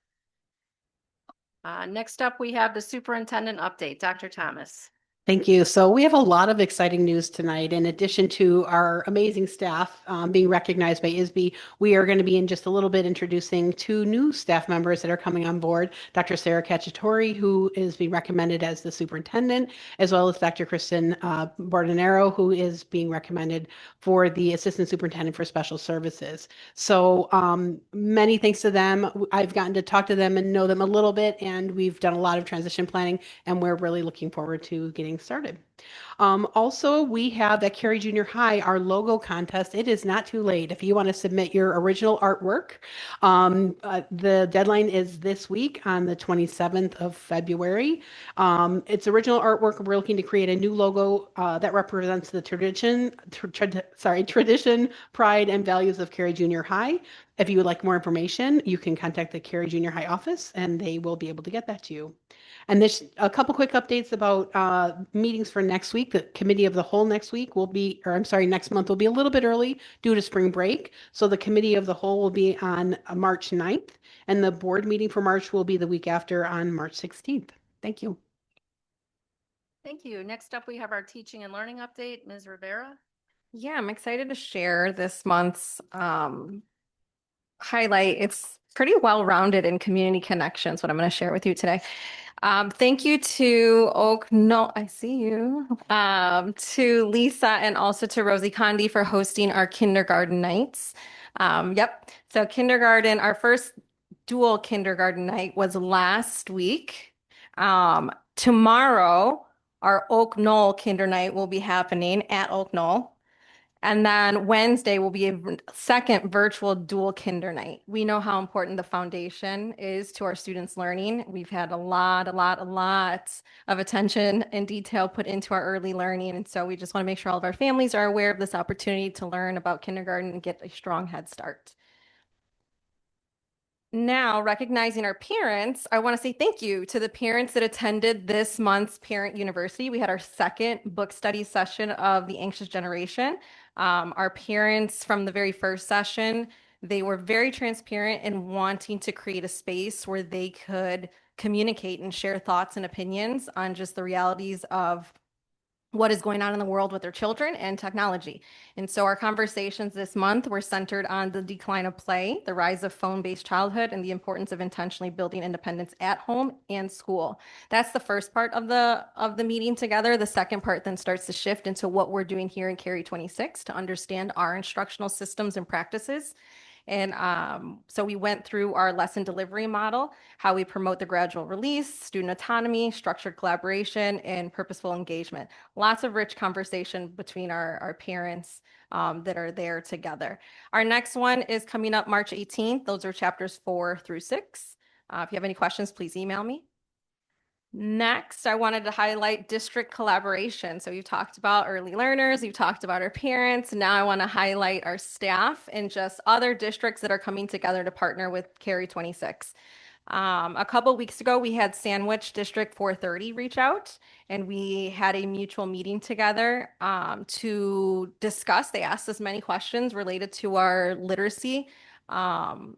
Next up, we have the superintendent update. Dr. Thomas. Thank you. So we have a lot of exciting news tonight. In addition to our amazing staff being recognized by ISB, we are going to be in just a little bit introducing 2 new staff members that are coming on board. Dr. Sarah Cacciatore, who is being recommended as the superintendent, as well as Dr. Kristen Bordenero, who is being recommended for the assistant superintendent for special services. So many thanks to them. I've gotten to talk to them and know them a little bit, and we've done a lot of transition planning, and we're really looking forward to getting started. Also, we have at Cary Junior High, our logo contest. It is not too late. If you want to submit your original artwork, the deadline is this week on the 27th of February. It's original artwork. We're looking to create a new logo that represents the tradition, pride, and values of Cary Junior High. If you would like more information, you can contact the Cary Junior High office, and they will be able to get that to you. And there's a couple quick updates about meetings for next week. The committee of the whole next month will be a little bit early due to spring break. So the committee of the whole will be on March 9th, and the board meeting for March will be the week after on March 16th. Thank you. Thank you. Next up, we have our teaching and learning update. Ms. Rivera. Yeah, I'm excited to share this month's highlight. It's pretty well-rounded in community connections, what I'm going to share with you today. Thank you to Oak Knoll, I see you, to Lisa and also to Rosie Condi for hosting our kindergarten nights. So kindergarten, our first dual kindergarten night was last week. Tomorrow, our Oak Knoll Kinder Night will be happening at Oak Knoll. And then Wednesday will be a second virtual dual kinder night. We know how important the foundation is to our students' learning. We've had a lot of attention and detail put into our early learning. And so we just want to make sure all of our families are aware of this opportunity to learn about kindergarten and get a strong head start. Now, recognizing our parents, I want to say thank you to the parents that attended this month's Parent University. We had our second book study session of The Anxious Generation. Our parents from the very first session, they were very transparent in wanting to create a space where they could communicate and share thoughts and opinions on just the realities of what is going on in the world with their children and technology. And so our conversations this month were centered on the decline of play, the rise of phone-based childhood, and the importance of intentionally building independence at home and school. That's the first part of the meeting together. The second part then starts to shift into what we're doing here in Cary 26 to understand our instructional systems and practices. And so we went through our lesson delivery model, how we promote the gradual release, student autonomy, structured collaboration, and purposeful engagement. Lots of rich conversation between our parents that are there together. Our next one is coming up March 18th. Those are chapters 4 through 6. If you have any questions, please email me. Next, I wanted to highlight district collaboration. So we've talked about early learners, we've talked about our parents. Now I want to highlight our staff and just other districts that are coming together to partner with Cary 26. A couple weeks ago, we had Sandwich District 430 reach out, and we had a mutual meeting together to discuss. They asked us many questions related to our literacy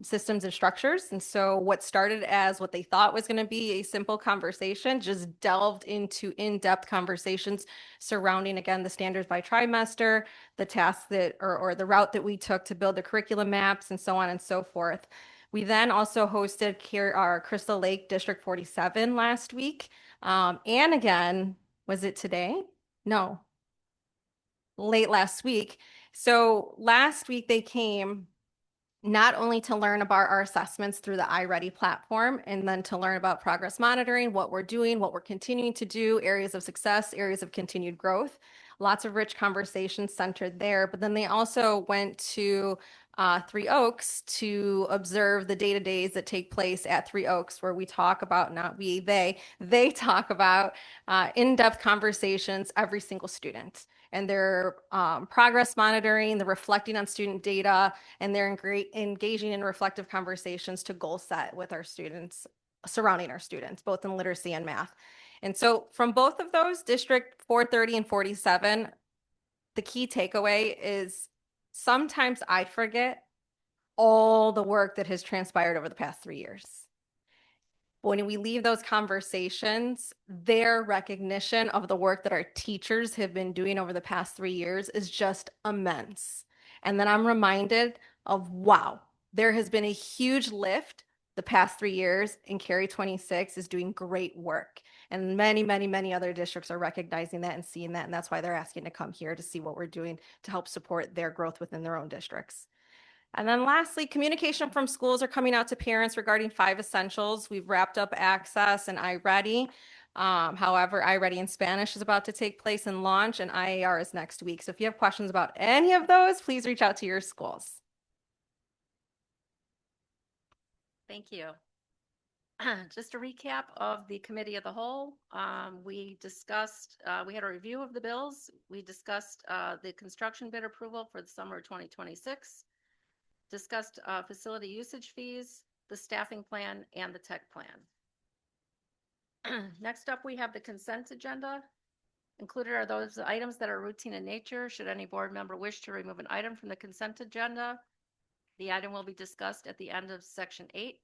systems and structures. And so what started as what they thought was going to be a simple conversation just delved into in-depth conversations surrounding, again, the standards by trimester, the tasks that or the route that we took to build the curriculum maps, and so on and so forth. We then also hosted our Crystal Lake District 47 last week. And again, was it today? No, late last week. So last week they came not only to learn about our assessments through the iReady platform, and then to learn about progress monitoring, what we're doing, what we're continuing to do, areas of success, areas of continued growth. Lots of rich conversations centered there. But then they also went to Three Oaks to observe the day-to-days that take place at Three Oaks, where we talk about, not we, they talk about in-depth conversations, every single student. and they're progress monitoring, they're reflecting on student data, and they're engaging in reflective conversations to goal set with our students, surrounding our students, both in literacy and math. And so from both of those, District 430 and 47, the key takeaway is sometimes I forget all the work that has transpired over the past 3 years. When we leave those conversations, their recognition of the work that our teachers have been doing over the past 3 years is just immense. And then I'm reminded of, wow, there has been a huge lift the past 3 years, and Cary 26 is doing great work. And many, many, many other districts are recognizing that and seeing that. And that's why they're asking to come here to see what we're doing to help support their growth within their own districts. And then lastly, communication from schools are coming out to parents regarding 5 essentials. We've wrapped up Access and iReady. However, iReady in Spanish is about to take place and launch, and IAR is next week. So if you have questions about any of those, please reach out to your schools. Thank you. Just a recap of the committee of the whole. We discussed, we had a review of the bills. We discussed the construction bid approval for the summer of 2026. Discussed facility usage fees, the staffing plan, and the tech plan. Next up, we have the consent agenda. Included are those items that are routine in nature. Should any board member wish to remove an item from the consent agenda, the item will be discussed at the end of section 8.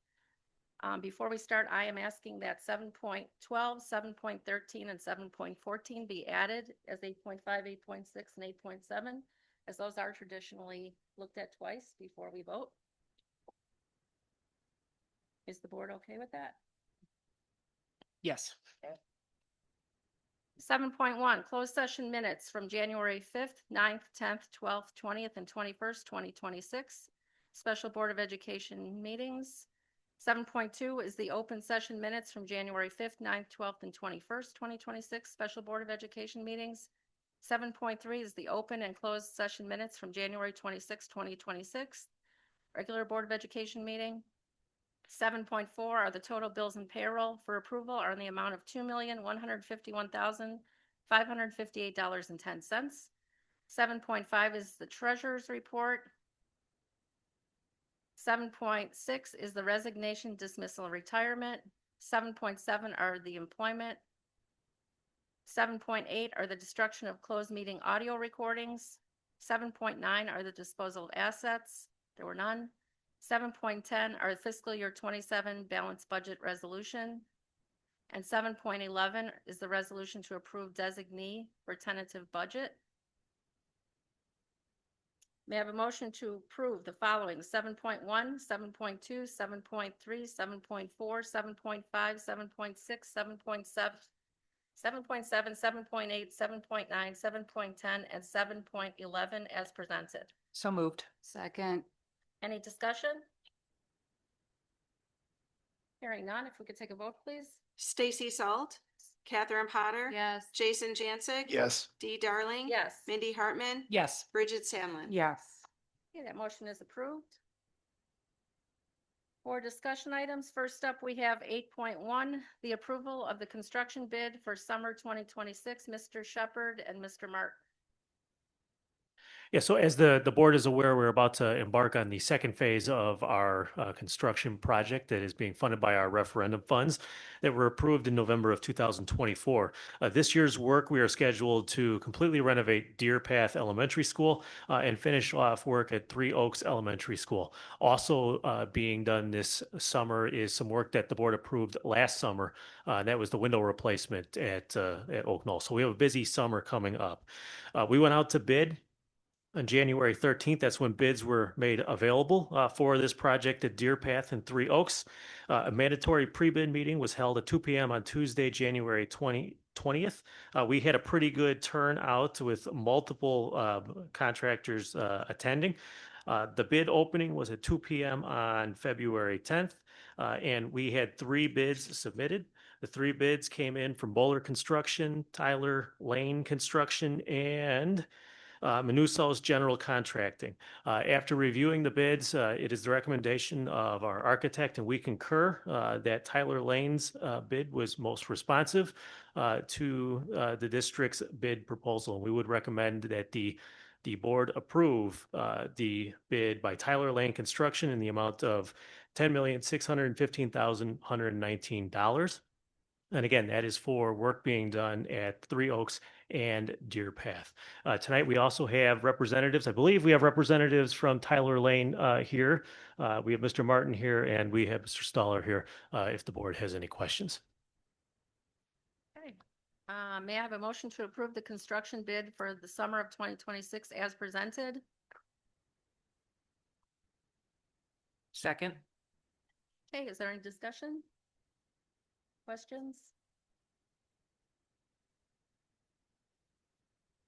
Before we start, I am asking that 7.12, 7.13, and 7.14 be added as 8.5, 8.6, and 8.7, as those are traditionally looked at twice before we vote. Is the board okay with that? Yes. 7.1, closed session minutes from January 5th, 9th, 10th, 12th, 20th, and 21st, 2026. Special Board of Education meetings. 7.2 is the open session minutes from January 5th, 9th, 12th, and 21st, 2026. Special Board of Education meetings. 7.3 is the open and closed session minutes from January 26, 2026. Regular Board of Education meeting. 7.4 are the total bills and payroll for approval are in the amount of $2,151,558.10. 7.5 is the treasurer's report. 7.6 is the resignation, dismissal, and retirement. 7.7 are the employment. 7.8 are the destruction of closed meeting audio recordings. 7.9 are the disposal of assets. There were none. 7.10 are fiscal year 27 balanced budget resolution. And 7.11 is the resolution to approve designee for tentative budget. May I have a motion to approve the following: 7.1, 7.2, 7.3, 7.4, 7.5, 7.6, 7.7, 7.7, 7.8, 7.9, 7.10, and 7.11 as presented. So moved. Second. Any discussion? Hearing none, if we could take a vote, please. Stacy Salt, Catherine Potter. Yes. Jason Jancic. Yes. Dee Darling. Yes. Mindy Hartman. Yes. Bridget Samlin. Yes. Okay, that motion is approved. For discussion items, first up, we have 8.1, the approval of the construction bid for summer 2026. Mr. Shepherd and Mr. Mark. Yeah, so as the board is aware, we're about to embark on the second phase of our construction project that is being funded by our referendum funds that were approved in November of 2024. This year's work, we are scheduled to completely renovate Deer Path Elementary School and finish off work at Three Oaks Elementary School. Also being done this summer is some work that the board approved last summer. That was the window replacement at Oak Knoll. So we have a busy summer coming up. We went out to bid on January 13th. That's when bids were made available for this project at Deer Path and Three Oaks. A mandatory pre-bid meeting was held at 2 p.m. on Tuesday, January 20th. We had a pretty good turnout with multiple contractors attending. The bid opening was at 2 p.m. on February 10th, and we had 3 bids submitted. The 3 bids came in from Bowler Construction, Tyler Lane Construction, and Manuso's General Contracting. After reviewing the bids, it is the recommendation of our architect, and we concur that Tyler Lane's bid was most responsive to the district's bid proposal. We would recommend that the board approve the bid by Tyler Lane Construction in the amount of $10,615,119. And again, that is for work being done at Three Oaks and Deer Path. Tonight, we also have representatives. I believe we have representatives from Tyler Lane here. We have Mr. Martin here, and we have Mr. Stoller here if the board has any questions. Okay. May I have a motion to approve the construction bid for the summer of 2026 as presented? Second. Okay, is there any discussion? Questions?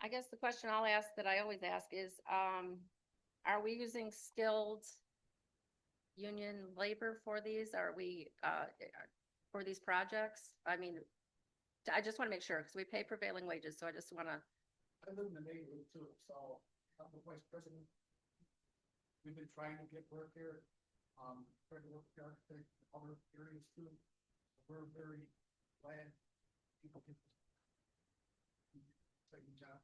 I guess the question I'll ask that I always ask is, are we using skilled union labor for these? Are we, for these projects? I mean, I just want to make sure because we pay prevailing wages, so I just want to. I live in the neighborhood too, so I'm the vice president. We've been trying to get work here, trying to work with the architect in other areas too. We're very glad people get this second job.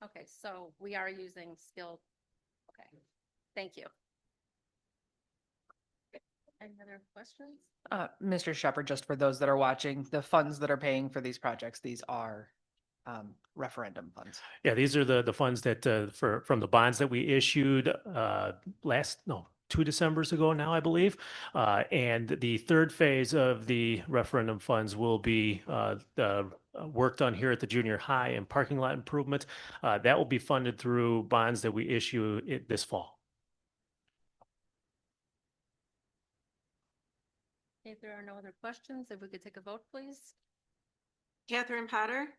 Okay, so we are using skilled. Okay, thank you. Any other questions? Mr. Shepherd, just for those that are watching, the funds that are paying for these projects, these are referendum funds. Yeah, these are the funds that from the bonds that we issued two Decembers ago now, I believe. And the third phase of the referendum funds will be the work done here at the junior high and parking lot improvement. That will be funded through bonds that we issue this fall. If there are no other questions, if we could take a vote, please. Catherine Potter,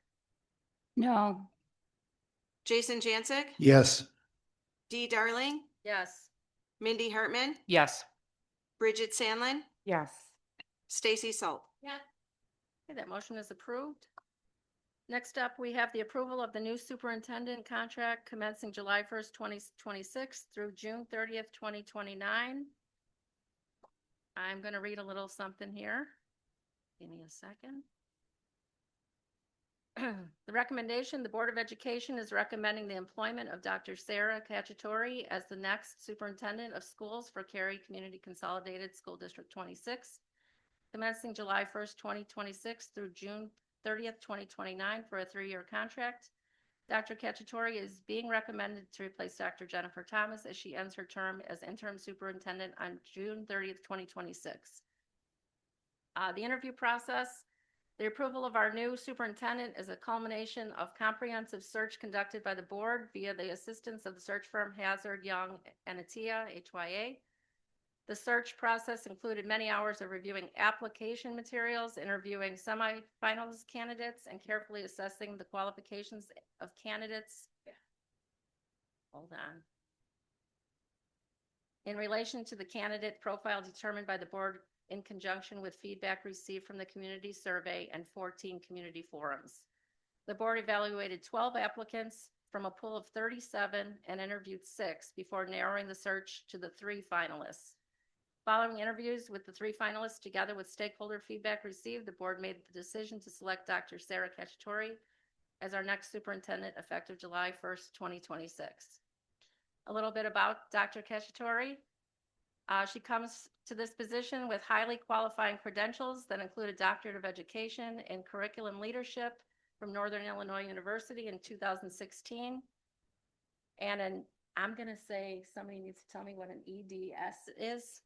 No. Jason Jancic, Yes. Dee Darling, Yes. Mindy Hartman, Yes. Bridget Sandlin, Yes. Stacy Salt. Yeah. Okay, that motion is approved. Next up, we have the approval of the new superintendent contract commencing July 1st, 2026 through June 30th, 2029. I'm going to read a little something here. Give me a second. The recommendation, the Board of Education is recommending the employment of Dr. Sarah Cacciatore as the next superintendent of schools for Cary Community Consolidated School District 26, commencing July 1st, 2026 through June 30th, 2029 for a 3-year contract. Dr. Cacciatore is being recommended to replace Dr. Jennifer Thomas as she ends her term as interim superintendent on June 30th, 2026. The interview process, the approval of our new superintendent is a culmination of comprehensive search conducted by the board via the assistance of the search firm Hazard, Young, and Atia, HYA. The search process included many hours of reviewing application materials, interviewing semifinalist candidates, and carefully assessing the qualifications of candidates. Hold on. In relation to the candidate profile determined by the board in conjunction with feedback received from the community survey and 14 community forums. The board evaluated 12 applicants from a pool of 37 and interviewed 6 before narrowing the search to the 3 finalists. Following interviews with the 3 finalists, together with stakeholder feedback received, the board made the decision to select Dr. Sarah Cacciatore as our next superintendent effective July 1st, 2026. A little bit about Dr. Cacciatore. She comes to this position with highly qualifying credentials that include a doctorate of education in curriculum leadership from Northern Illinois University in 2016. And I'm going to say somebody needs to tell me what an EDS is.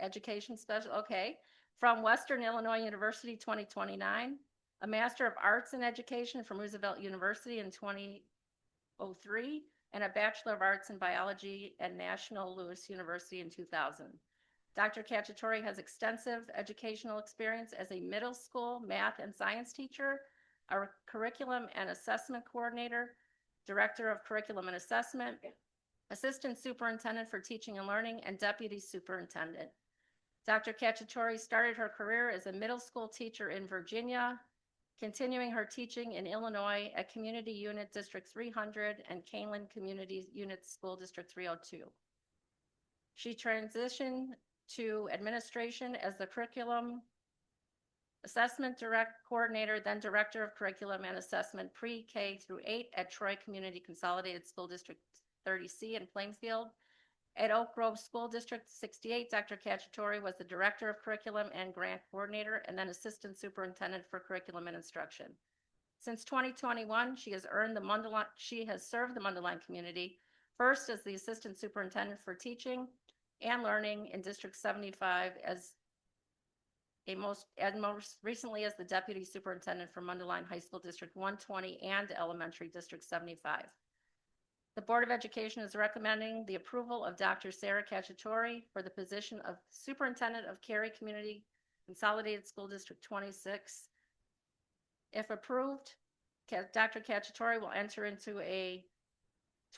Education special, okay. From Western Illinois University 2029, a Master of Arts in Education from Roosevelt University in 2003, and a Bachelor of Arts in Biology at National Louis University in 2000. Dr. Cacciatore has extensive educational experience as a middle school math and science teacher, a curriculum and assessment coordinator, director of curriculum and assessment, assistant superintendent for teaching and learning, and deputy superintendent. Dr. Cacciatore started her career as a middle school teacher in Virginia continuing her teaching in Illinois at Community Unit District 300 and Canelan Community Unit School District 302. She transitioned to administration as the curriculum assessment coordinator, then director of curriculum and assessment pre-K through 8 at Troy Community Consolidated School District 30C in Plainfield. At Oak Grove School District 68, Dr. Cacciatore was the director of curriculum and grant coordinator, and then assistant superintendent for curriculum and instruction. Since 2021, she has served the Mundelein community, first as the assistant superintendent for teaching and learning in District 75, as most recently as the deputy superintendent for Mundelein High School District 120 and Elementary District 75. The Board of Education is recommending the approval of Dr. Sarah Cacciatore for the position of Superintendent of Cary Community Consolidated School District 26. If approved, Dr. Cacciatore will enter into a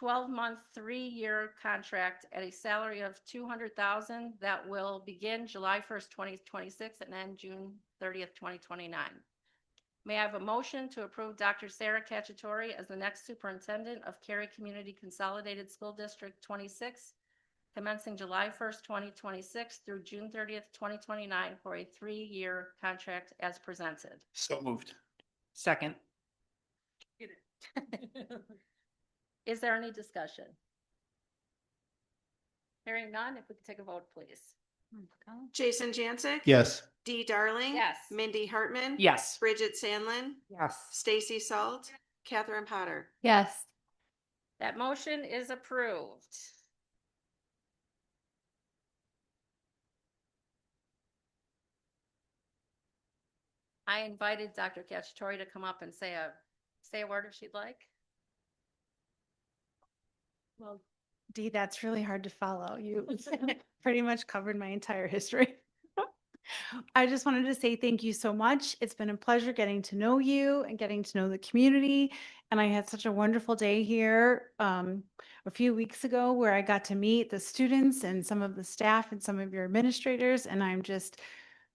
12-month, 3-year contract at a salary of $200,000 that will begin July 1st, 2026 and end June 30th, 2029. May I have a motion to approve Dr. Sarah Cacciatore as the next superintendent of Cary Community Consolidated School District 26, commencing July 1st, 2026 through June 30th, 2029 for a 3-year contract as presented? So moved. Second. Is there any discussion? Hearing none, if we could take a vote, please. Jason Jancic. Yes. Dee Darling. Yes. Mindy Hartman. Yes. Bridget Sandlin. Yes. Stacy Salt. Catherine Potter. Yes. That motion is approved. I invited Dr. Cacciatore to come up and say a word if she'd like. Well, Dee, that's really hard to follow. You pretty much covered my entire history. I just wanted to say thank you so much. It's been a pleasure getting to know you and getting to know the community. And I had such a wonderful day here a few weeks ago where I got to meet the students and some of the staff and some of your administrators. And I'm just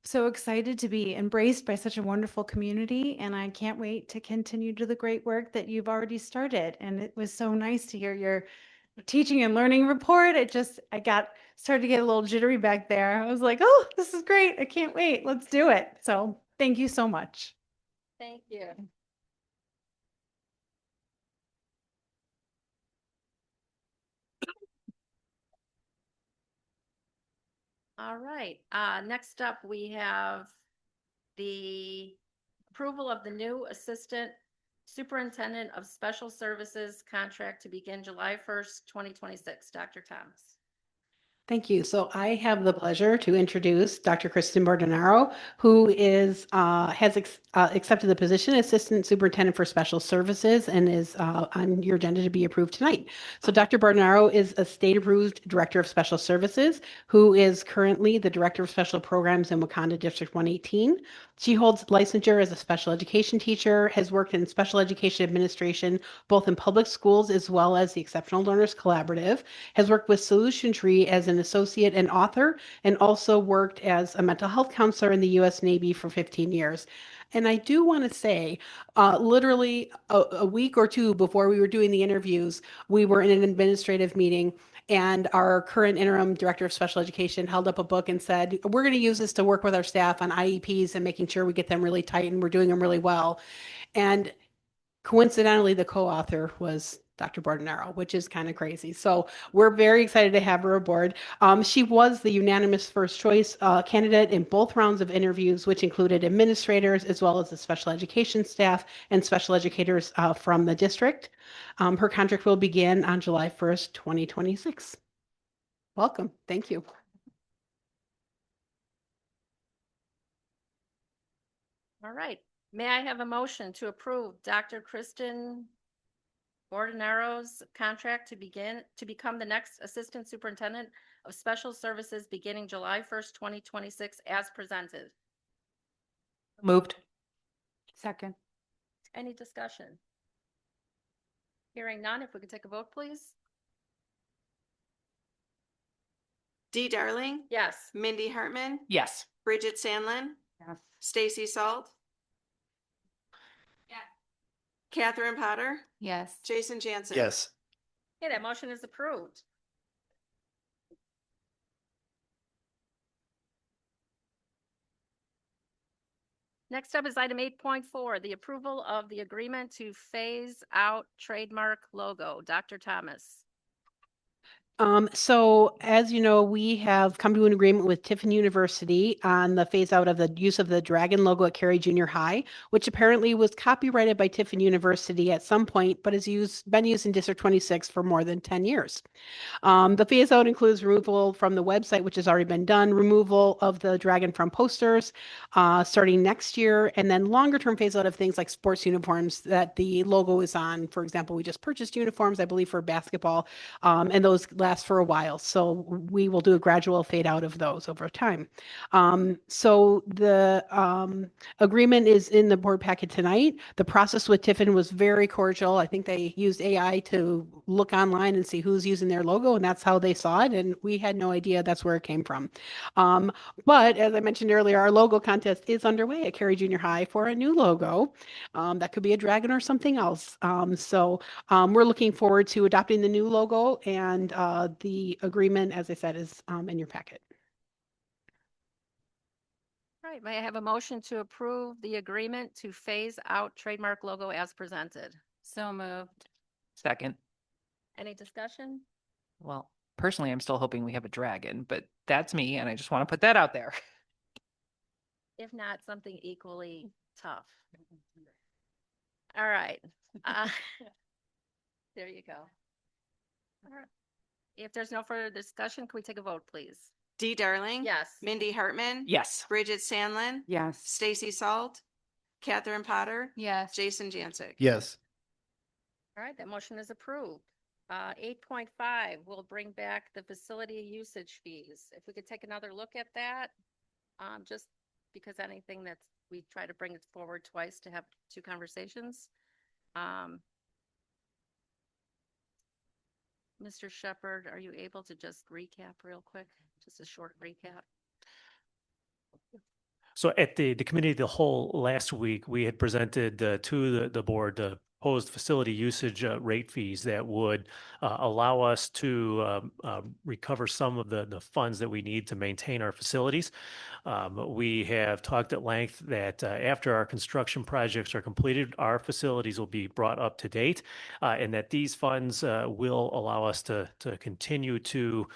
so excited to be embraced by such a wonderful community. And I can't wait to continue to the great work that you've already started. And it was so nice to hear your teaching and learning report. Started to get a little jittery back there. I was like, oh, this is great. I can't wait. Let's do it. So thank you so much. Thank you. All right, next up, we have the approval of the new Assistant Superintendent of Special Services contract to begin July 1st, 2026. Dr. Thomas. Thank you. So I have the pleasure to introduce Dr. Kristen Bordonaro, who has accepted the position Assistant Superintendent for Special Services and is on your agenda to be approved tonight. So Dr. Bordonaro is a state-approved Director of Special Services, who is currently the Director of Special Programs in Wakanda District 118. She holds licensure as a special education teacher, has worked in special education administration, both in public schools as well as the Exceptional Learners Collaborative, has worked with Solution Tree as an associate and author, and also worked as a mental health counselor in the U.S. Navy for 15 years. And I do want to say, literally a week or two before we were doing the interviews, we were in an administrative meeting, and our current interim director of special education held up a book and said, we're going to use this to work with our staff on IEPs and making sure we get them really tight and we're doing them really well. And coincidentally, the co-author was Dr. Bordonaro, which is kind of crazy. So we're very excited to have her aboard. She was the unanimous first choice candidate in both rounds of interviews, which included administrators as well as the special education staff and special educators from the district. Her contract will begin on July 1st, 2026. Welcome. Thank you. All right. May I have a motion to approve Dr. Kristen Bordonaro's contract to become the next Assistant Superintendent of Special Services beginning July 1st, 2026 as presented? Moved. Second. Any discussion? Hearing none, if we could take a vote, please. Dee Darling. Yes. Mindy Hartman. Yes. Bridget Sandlin. Yes. Stacy Salt. Catherine Potter, Yes. Jason Jansen. Yes. Okay, that motion is approved. Next up is item 8.4, the approval of the agreement to phase out trademark logo. Dr. Thomas. So as you know, we have come to an agreement with Tiffin University on the phase out of the use of the dragon logo at Cary Junior High, which apparently was copyrighted by Tiffin University at some point, but has been used in District 26 for more than 10 years. The phase out includes removal from the website, which has already been done, removal of the dragon from posters starting next year, and then longer term phase out of things like sports uniforms that the logo is on. For example, we just purchased uniforms, I believe, for basketball, and those last for a while. So we will do a gradual fade out of those over time. So the agreement is in the board packet tonight. The process with Tiffin was very cordial. I think they used AI to look online and see who's using their logo, and that's how they saw it. And we had no idea that's where it came from. But as I mentioned earlier, our logo contest is underway at Cary Junior High for a new logo. That could be a dragon or something else. So we're looking forward to adopting the new logo, and the agreement, as I said, is in your packet. All right, may I have a motion to approve the agreement to phase out trademark logo as presented? So moved. Second. Any discussion? Well, personally, I'm still hoping we have a dragon, but that's me, and I just want to put that out there. If not, something equally tough. All right. There you go. All right. If there's no further discussion, can we take a vote, please? Dee Darling. Yes. Mindy Hartman. Yes. Bridget Sandlin. Yes. Stacy Salt. Catherine Potter. Yes. Jason Jansen. Yes. All right, that motion is approved. 8.5, we'll bring back the facility usage fees. If we could take another look at that, just because anything that's, we try to bring it forward twice to have two conversations. Mr. Shepherd, are you able to just recap real quick? Just a short recap. So at the committee of the whole last week, we had presented to the board the proposed facility usage rate fees that would allow us to recover some of the funds that we need to maintain our facilities. We have talked at length that after our construction projects are completed, our facilities will be brought up to date, and that these funds will allow us to continue to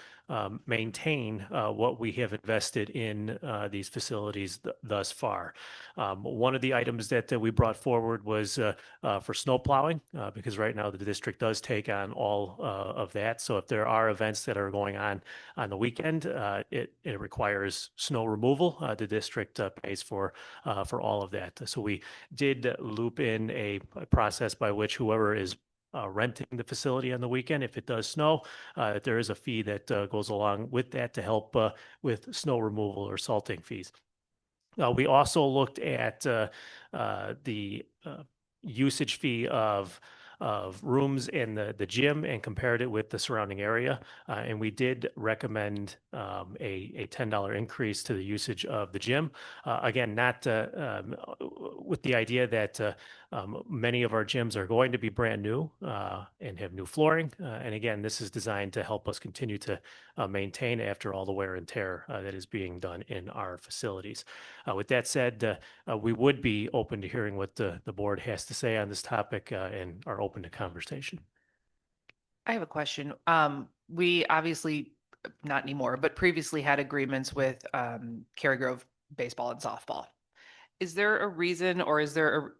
maintain what we have invested in these facilities thus far. One of the items that we brought forward was for snow plowing, because right now the district does take on all of that. So if there are events that are going on the weekend, it requires snow removal. The district pays for all of that. So we did loop in a process by which whoever is renting the facility on the weekend, if it does snow, there is a fee that goes along with that to help with snow removal or salting fees. We also looked at the usage fee of rooms in the gym and compared it with the surrounding area. And we did recommend a $10 increase to the usage of the gym. Again, not with the idea that many of our gyms are going to be brand new and have new flooring. And again, this is designed to help us continue to maintain after all the wear and tear that is being done in our facilities. With that said, we would be open to hearing what the board has to say on this topic and are open to conversation. I have a question. We obviously, not anymore, but previously had agreements with Cary Grove baseball and softball. Is there a reason, or is there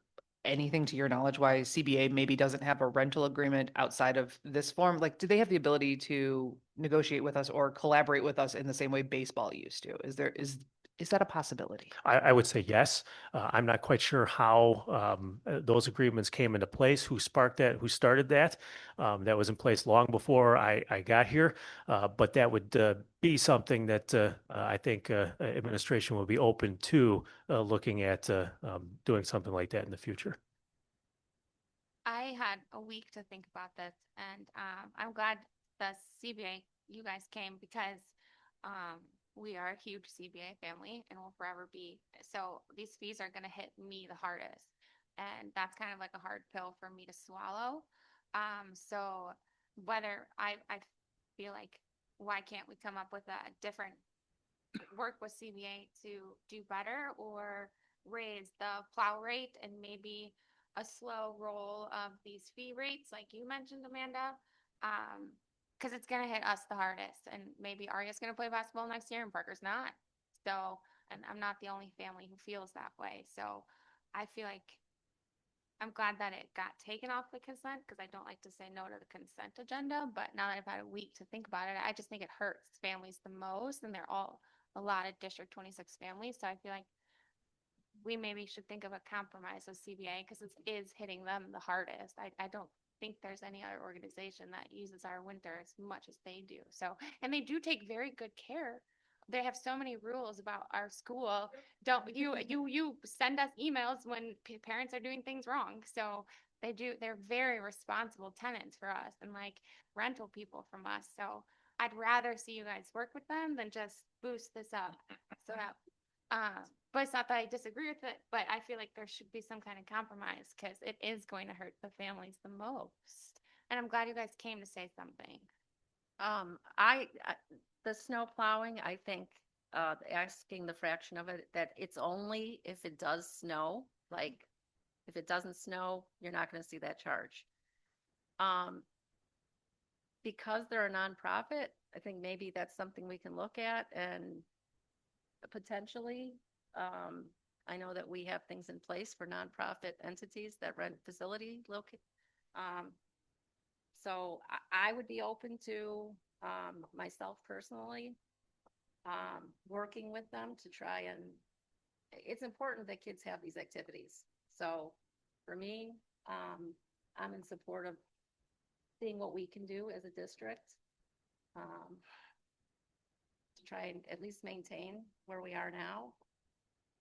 anything to your knowledge why CBA maybe doesn't have a rental agreement outside of this form? Like, do they have the ability to negotiate with us or collaborate with us in the same way baseball used to? Is that a possibility? I would say yes. I'm not quite sure how those agreements came into place, who sparked that, who started that. That was in place long before I got here, but that would be something that I think administration will be open to looking at doing something like that in the future. I had a week to think about this, and I'm glad the CBA, you guys came, because we are a huge CBA family and will forever be. So these fees are going to hit me the hardest. and that's kind of like a hard pill for me to swallow. So whether I feel like, why can't we come up with a different work with CBA to do better, or raise the plow rate and maybe a slow roll of these fee rates, like you mentioned, Amanda? Because it's going to hit us the hardest, and maybe Arya's going to play basketball next year and Parker's not. So, and I'm not the only family who feels that way. So I feel like I'm glad that it got taken off the consent, because I don't like to say no to the consent agenda. But now that I've had a week to think about it, I just think it hurts families the most, and they're all a lot of District 26 families. So I feel like we maybe should think of a compromise with CBA, because it is hitting them the hardest. I don't think there's any other organization that uses our winter as much as they do. So, and they do take very good care. They have so many rules about our school. Don't you send us emails when parents are doing things wrong. So they do, they're very responsible tenants for us, and like rental people from us. So I'd rather see you guys work with them than just boost this up. So that, but it's not that I disagree with it, but I feel like there should be some kind of compromise, because it is going to hurt the families the most. And I'm glad you guys came to say something. The snow plowing, I think, asking the fraction of it, that it's only if it does snow, like if it doesn't snow, you're not going to see that charge. Because they're a nonprofit, I think maybe that's something we can look at and potentially. I know that we have things in place for nonprofit entities that rent facility locate. So I would be open to, myself personally, working with them to try and, it's important that kids have these activities. So for me, I'm in support of seeing what we can do as a district, to try and at least maintain where we are now,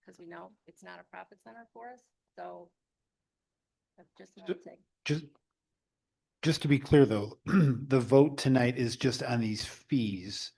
because we know it's not a profit center for us. So that's just my take. Just to be clear though, the vote tonight is just on these fees.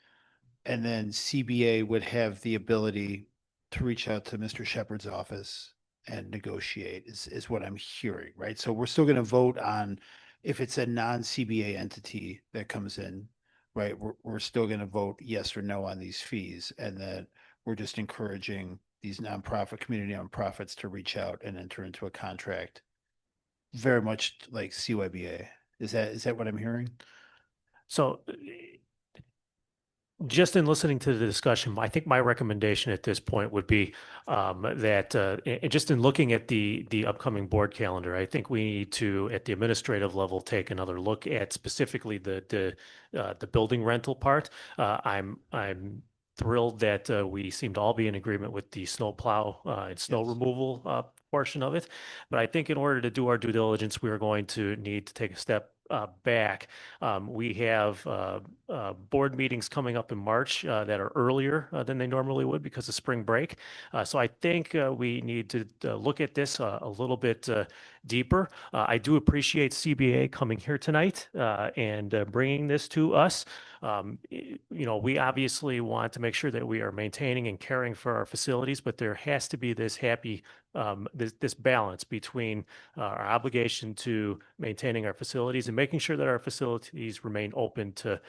And then CBA would have the ability to reach out to Mr. Shepherd's office and negotiate is what I'm hearing, right? So we're still going to vote on if it's a non-CBA entity that comes in, right? We're still going to vote yes or no on these fees. And then we're just encouraging these community nonprofits to reach out and enter into a contract, very much like CYBA. Is that what I'm hearing? So just in listening to the discussion, I think my recommendation at this point would be that and just in looking at the upcoming board calendar, I think we need to, at the administrative level, take another look at specifically the building rental part. I'm thrilled that we seem to all be in agreement with the snow plow and snow removal portion of it. But I think in order to do our due diligence, we are going to need to take a step back. We have board meetings coming up in March that are earlier than they normally would because of spring break. So I think we need to look at this a little bit deeper. I do appreciate CBA coming here tonight and bringing this to us. We obviously want to make sure that we are maintaining and caring for our facilities, but there has to be this this balance between our obligation to maintaining our facilities and making sure that our facilities remain open to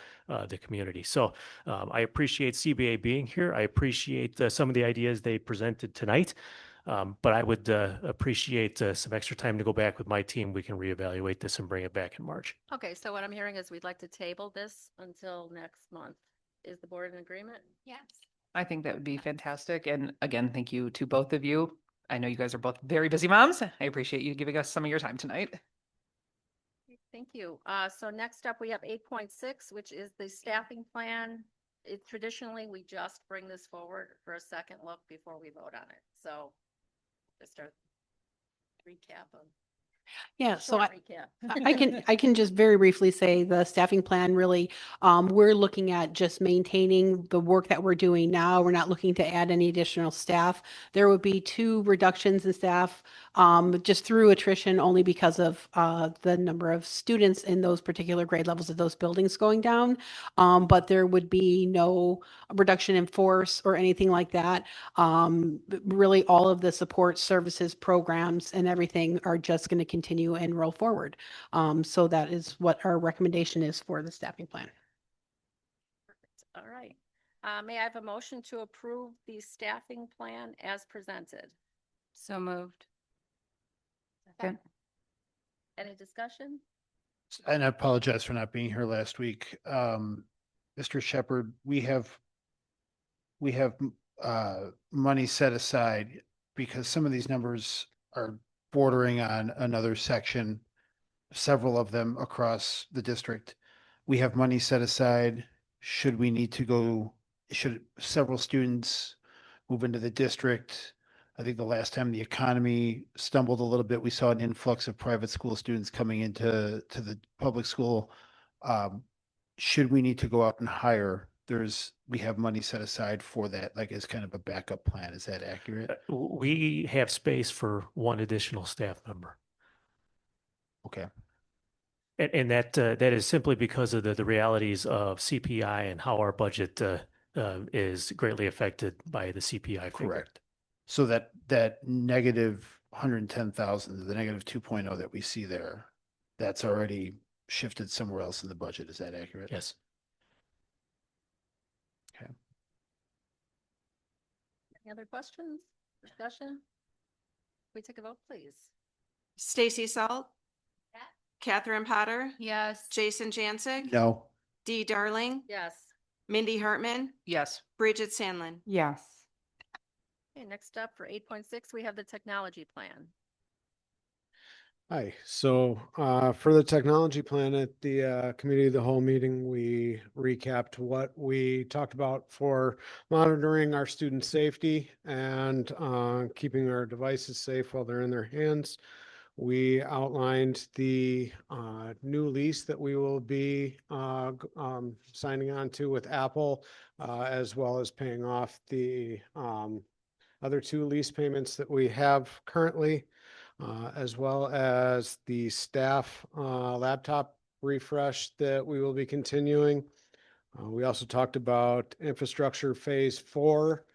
the community. So I appreciate CBA being here. I appreciate some of the ideas they presented tonight. But I would appreciate some extra time to go back with my team. We can reevaluate this and bring it back in March. Okay, so what I'm hearing is we'd like to table this until next month. Is the board in agreement? Yes. I think that would be fantastic. And again, thank you to both of you. I know you guys are both very busy moms. I appreciate you giving us some of your time tonight. Thank you. So next up, we have 8.6, which is the staffing plan. Traditionally, we just bring this forward for a second look before we vote on it. So just a recap of Yeah, so Short I recap. I can just very briefly say the staffing plan really, we're looking at just maintaining the work that we're doing now. We're not looking to add any additional staff. There would be 2 reductions in staff, just through attrition only because of the number of students in those particular grade levels of those buildings going down. But there would be no reduction in force or anything like that. Really, all of the support services, programs, and everything are just going to continue and roll forward. So that is what our recommendation is for the staffing plan. All right. May I have a motion to approve the staffing plan as presented? So moved. Second. Any discussion? And I apologize for not being here last week. Mr. Shepherd, we have money set aside because some of these numbers are bordering on another section, several of them across the district. We have money set aside. Should we need to go, should several students move into the district? I think the last time the economy stumbled a little bit, we saw an influx of private school students coming into the public school. Should we need to go out and hire, we have money set aside for that, like as kind of a backup plan. Is that accurate? We have space for 1 additional staff member. Okay. And that is simply because of the realities of CPI and how our budget is greatly affected by the CPI figure. Correct. So that negative 110,000, the negative 2.0 that we see there, that's already shifted somewhere else in the budget. Is that accurate? Yes. Okay. Any other questions, discussion? We take a vote, please. Stacy Salt. Catherine Potter. Yes. Jason Jancic. No. Dee Darling. Yes. Mindy Hartman. Yes. Bridget Sandlin. Yes. Okay, next up for 8.6, we have the technology plan. Hi, so for the technology plan at the committee of the whole meeting, we recapped what we talked about for monitoring our student safety and keeping our devices safe while they're in their hands. We outlined the new lease that we will be signing on to with Apple, as well as paying off the other 2 lease payments that we have currently. As well as the staff laptop refresh that we will be continuing. We also talked about infrastructure phase 4,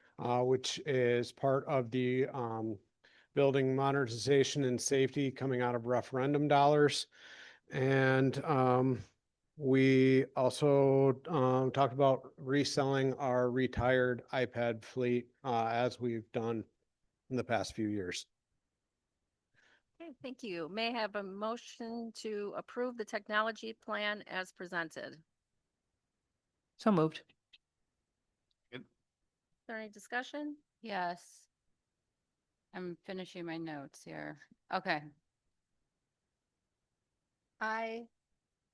which is part of the building modernization and safety coming out of referendum dollars. And we also talked about reselling our retired iPad fleet as we've done in the past few years. Okay, thank you. May I have a motion to approve the technology plan as presented? So moved. Is there any discussion? Yes. I'm finishing my notes here. Okay. I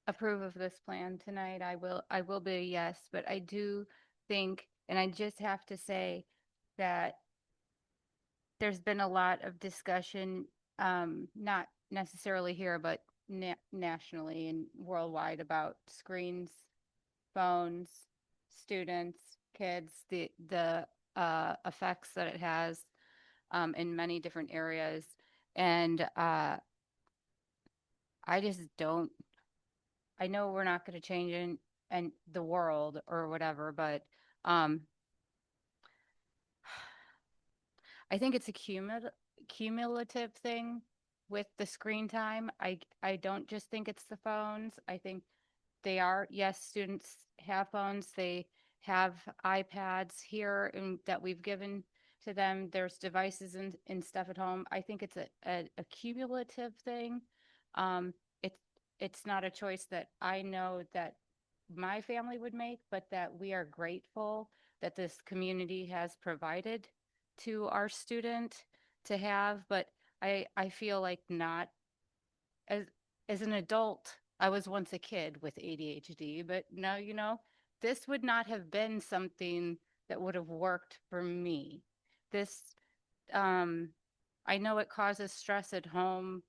approve of this plan tonight. I will be a yes, but I do think, and I just have to say that there's been a lot of discussion, not necessarily here, but nationally and worldwide about screens, phones, students, kids, the effects that it has in many different areas. And I just don't, I know we're not going to change in the world or whatever, but I think it's a cumulative thing with the screen time. I don't just think it's the phones. I think they are, yes, students have phones. They have iPads here and that we've given to them. There's devices and stuff at home. I think it's a cumulative thing. It's not a choice that I know that my family would make, but that we are grateful that this community has provided to our student to have. But I feel like not as an adult, I was once a kid with ADHD, but now, this would not have been something that would have worked for me. This, I know it causes stress at home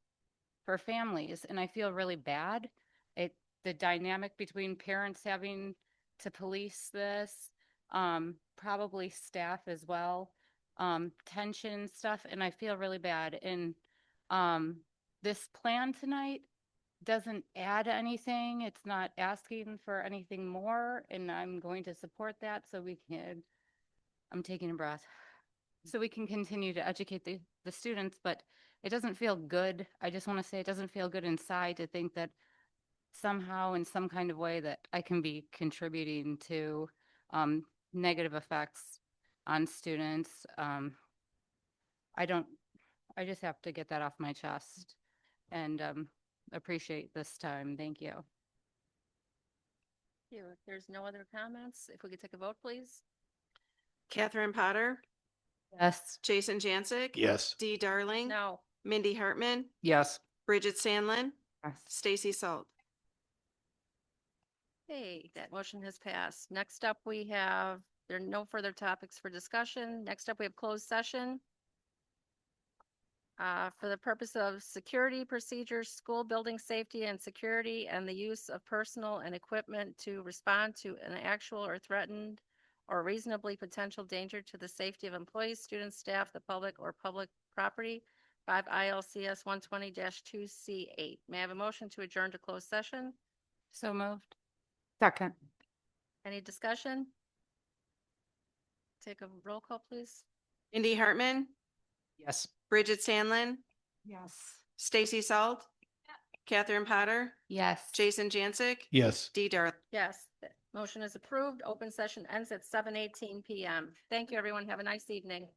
for families. And I feel really bad. The dynamic between parents having to police this, probably staff as well, tension stuff. And I feel really bad. And this plan tonight doesn't add anything. It's not asking for anything more. And I'm going to support that so we can, I'm taking a breath, so we can continue to educate the students, but it doesn't feel good. I just want to say it doesn't feel good inside to think that somehow in some kind of way that I can be contributing to negative effects on students. I just have to get that off my chest and appreciate this time. Thank you. If there's no other comments, if we could take a vote, please. Catherine Potter, Yes. Jason Jancic. Yes. Dee Darling. No. Mindy Hartman, Yes. Bridget Sandlin, Yes. Stacy Salt. Okay, that motion has passed. Next up, we have, there are no further topics for discussion. Next up, we have closed session. For the purpose of security procedures, school building safety and security, and the use of personal and equipment to respond to an actual or threatened or reasonably potential danger to the safety of employees, students, staff, the public, or public property, 5 ILCS 120-2C8. May I have a motion to adjourn to closed session? So moved. Second. Any discussion? Take a roll call, please. Mindy Hartman, Yes. Bridget Sandlin, Yes. Stacy Salt, Catherine Potter, Yes. Jason Jancic. Yes. Dee Darling. Yes, the motion is approved. Open session ends at 7:18 PM. Thank you, everyone. Have a nice evening.